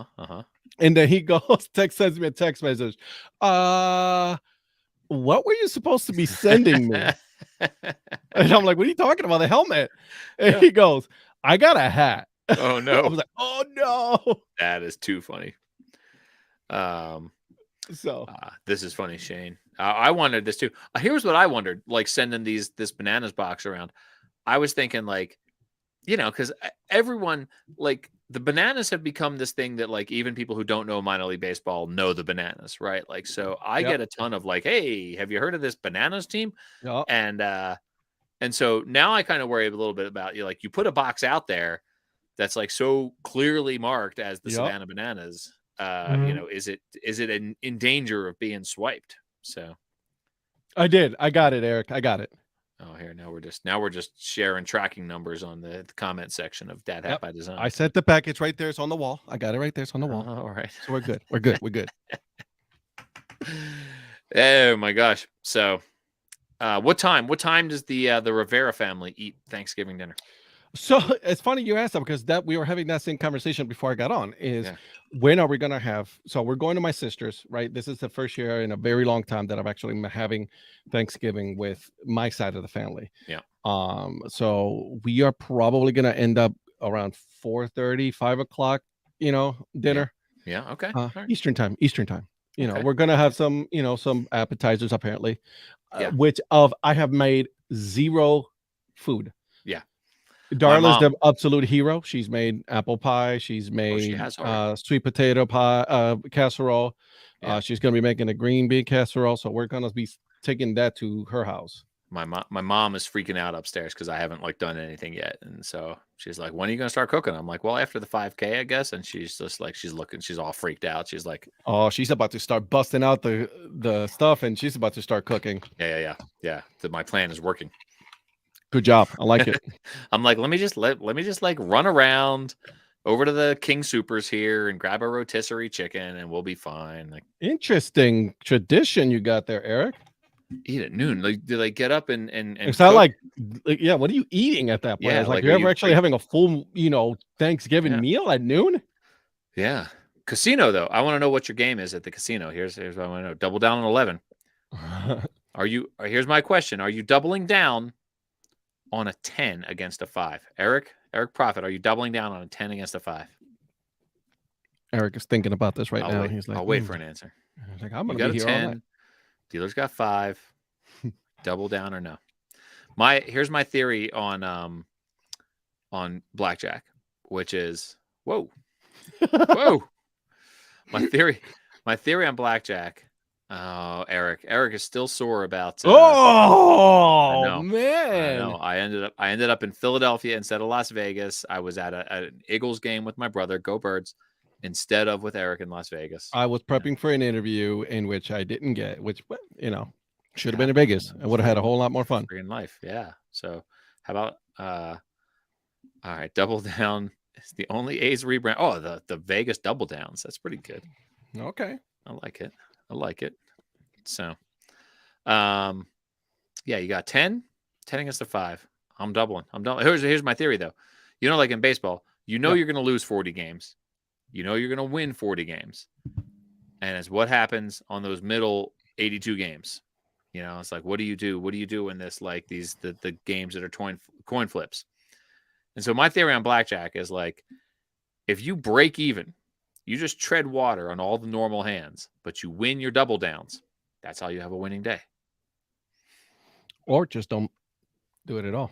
And then he goes, sends me a text message. What were you supposed to be sending me? And I'm like, what are you talking about? The helmet. And he goes, I got a hat. Oh no. I was like, oh no. That is too funny. So this is funny, Shane. I wondered this too. Here's what I wondered, like sending this bananas box around. I was thinking like, because everyone, like the bananas have become this thing that like even people who don't know minor league baseball know the bananas, right? Like, so I get a ton of like, hey, have you heard of this bananas team? Yep. And so now I kind of worry a little bit about like you put a box out there that's like so clearly marked as the Savannah Bananas. Is it in danger of being swiped? So I did. I got it, Eric. I got it. Oh, here now we're just sharing tracking numbers on the comment section of Dad Hat by Design. I sent the package right there. It's on the wall. I got it right there. It's on the wall. All right. So we're good. We're good. We're good. Oh my gosh. So what time does the Rivera family eat Thanksgiving dinner? So it's funny you asked that because we were having that same conversation before I got on when are we going to have, so we're going to my sister's, right? This is the first year in a very long time that I've actually been having Thanksgiving with my side of the family. Yeah. So we are probably going to end up around 4:30, 5 o'clock, dinner. Yeah. Okay. Right. Eastern time. Okay. We're going to have some appetizers apparently, Yeah. I have made zero food. Yeah. Darla's the absolute hero. She's made apple pie. She's made sweet potato pie casserole. Yeah. She's going to be making a green bean casserole. So we're going to be taking that to her house. My mom is freaking out upstairs because I haven't like done anything yet. And so she's like, when are you going to start cooking? I'm like, well, after the 5K, I guess. And she's just like, she's all freaked out. She's like, oh, she's about to start busting out the stuff and she's about to start cooking. Yeah. My plan is working. Good job. I like it. I'm like, let me just like run around over to the King Supers here and grab a rotisserie chicken and we'll be fine. Like, interesting tradition you got there, Eric. Eat at noon. Like, do they get up and it's not like what are you eating at that point? Yeah, it's like you're ever actually having a full, Thanksgiving meal at noon? Yeah. Casino though. I want to know what your game is at the casino. Here's what I want to know. Double down on 11. Here's my question. Are you doubling down on a 10 against a 5? Eric Prophet, are you doubling down on a 10 against a 5? Eric is thinking about this right now. He's like, I'll wait for an answer. He's like, I'm going to be here 10, all night. Dealer's got 5. Double down or no? Here's my theory on blackjack, which is whoa. My theory on blackjack. Oh, Eric is still sore about. Man! I ended up in Philadelphia instead of Las Vegas. I was at an Eagles game with my brother. Go Birds! instead of with Eric in Las Vegas. I was prepping for an interview in which I didn't get, which, should have been in Vegas. I would have had a whole lot more fun. Free in life. Yeah. So how about, all right, Double Down is the only A's rebrand. Oh, the Vegas Double Downs. That's pretty good. Okay. I like it. So, yeah, you got 10 against the 5. I'm doubling. Here's my theory though. Like in baseball, you're going to lose 40 games. You're going to win 40 games. And it's what happens on those middle 82 games. It's like, what do you do? What do you do in this, like the games that are coin flips? And so my theory on blackjack is like, if you break even, you just tread water on all the normal hands, but you win your double downs. That's how you have a winning day. Or just don't do it at all.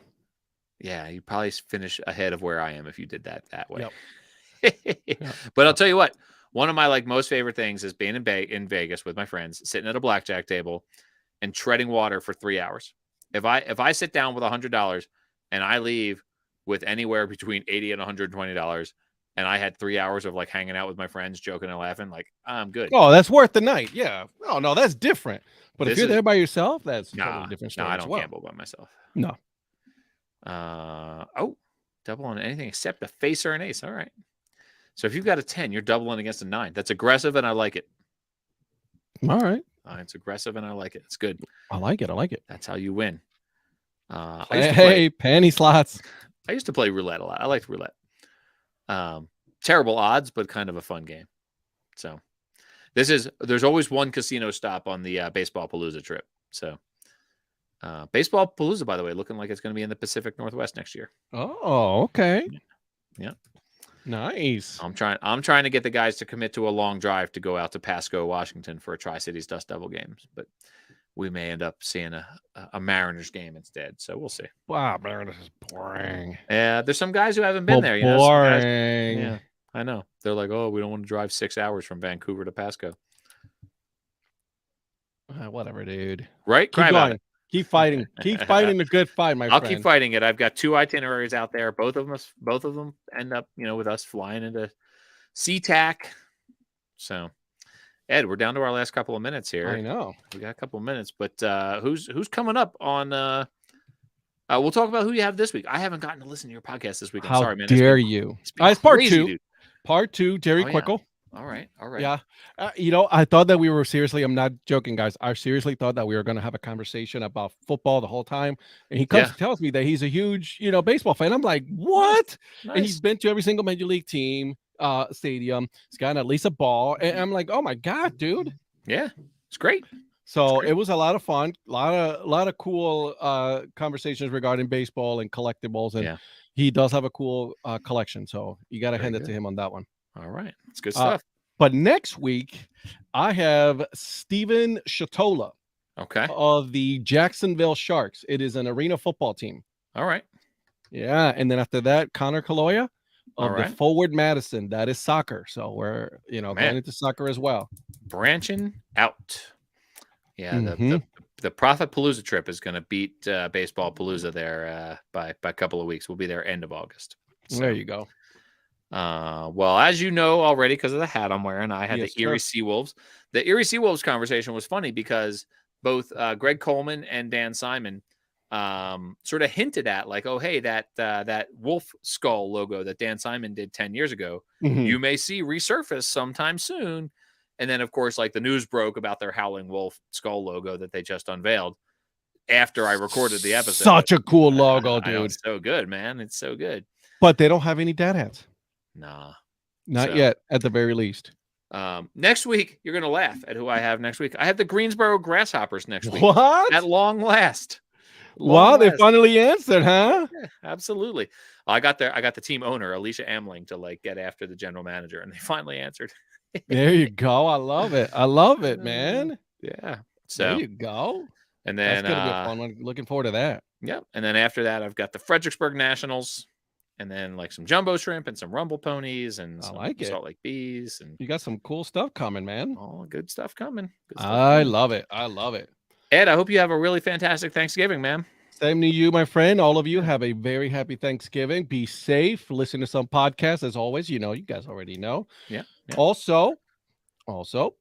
Yeah, you probably finish ahead of where I am if you did that way. Yep. But I'll tell you what, one of my most favorite things is being in Vegas with my friends, sitting at a blackjack table and treading water for 3 hours. If I sit down with $100 and I leave with anywhere between $80 and $120, and I had 3 hours of like hanging out with my friends, joking and laughing, like I'm good. Oh, that's worth the night. Yeah. Oh no, that's different. But if you're there by yourself, that's a totally different story. No, I don't gamble by myself. No. Double on anything except a face or an ace. All right. So if you've got a 10, you're doubling against a 9. That's aggressive, and I like it. All right. It's aggressive, and I like it. It's good. I like it. That's how you win. Penny slots. I used to play roulette a lot. I liked roulette. Terrible odds, but kind of a fun game. So there's always one casino stop on the Baseball Palooza trip. So Baseball Palooza, by the way, looking like it's going to be in the Pacific Northwest next year. Oh, okay. Yeah. Nice. I'm trying to get the guys to commit to a long drive to go out to Pasco, Washington for a Tri-Cities Dust Devil games, but we may end up seeing a Mariners game instead. So we'll see. Wow, Mariners is boring. Yeah, there's some guys who haven't been there. Boring. Yeah, I know. They're like, oh, we don't want to drive 6 hours from Vancouver to Pasco. Whatever, dude. Right? Keep going. Keep fighting. Keep fighting the good fight, my friend. I'll keep fighting it. I've got 2 itineraries out there. Both of them end up, with us flying into SeaTac. So, Ed, we're down to our last couple of minutes here. I know. We got a couple of minutes, but who's coming up on we'll talk about who you have this week. I haven't gotten to listen to your podcast this week. I'm sorry, man. How dare you? It's part 2. Dude. Part 2, Jerry Quickle. All right. Yeah. I thought that we were seriously, I'm not joking, guys. I seriously thought that we were going to have a conversation about football the whole time. And he comes and tells me that he's a huge, baseball fan. I'm like, what? Nice. And he's been to every single major league team, stadium. He's got at least a ball. And I'm like, oh my God, dude. Yeah. It's great. So it was a lot of fun, a lot of cool conversations regarding baseball and collectibles. And he does have a cool collection. So you got to hand it to him on that one. All right. That's good stuff. But next week, I have Steven Shatola of the Jacksonville Sharks. It is an arena football team. All right. Yeah. And then after that, Connor Kaloya of the Forward Madison. That is soccer. So we're, going into soccer as well. Branching out. Yeah. The Profit Palooza trip is going to beat Baseball Palooza there by a couple of weeks. We'll be there end of August. So. There you go. Well, as you know already, because of the hat I'm wearing, I had the Erie Seawolves. The Erie Seawolves conversation was funny because both Greg Coleman and Dan Simon sort of hinted at like, oh, hey, that wolf skull logo that Dan Simon did 10 years ago, you may see resurface sometime soon. And then, of course, like the news broke about their Howling Wolf skull logo that they just unveiled after I recorded the episode. Such a cool logo, dude. It's so good, man. It's so good. But they don't have any dad hats. Nah. Not yet, at the very least. Next week, you're going to laugh at who I have next week. I have the Greensboro Grasshoppers next week. What? At long last. They finally answered, huh? Yeah, absolutely. I got the team owner, Alicia Amling, to like get after the general manager, and they finally answered. There you go. I love it, man. Yeah. So there you go. And then that's gonna be a fun one. Looking forward to that. Yeah. And then after that, I've got the Fredericksburg Nationals, and then like some jumbo shrimp and some rumble ponies and some Salt Lake Bees. And you got some cool stuff coming, man. All good stuff coming. I love it. I love it. Ed, I hope you have a really fantastic Thanksgiving, man. Same to you, my friend. All of you have a very happy Thanksgiving. Be safe. Listen to some podcasts as always. You guys already know. Yeah. Also,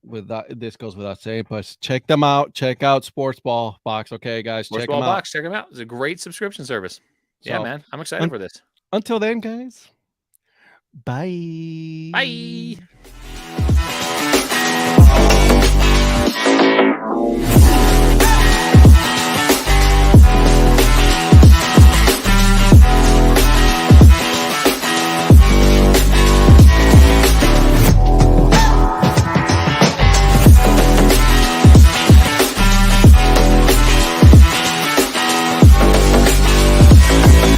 with that, this goes without saying, but check them out. Check out Sports Ball Box. Okay, guys, Sports check Ball them out. Box. Check them out. It's a great subscription service. Yeah, So, man. I'm excited for this. Until then, guys. Bye. Bye.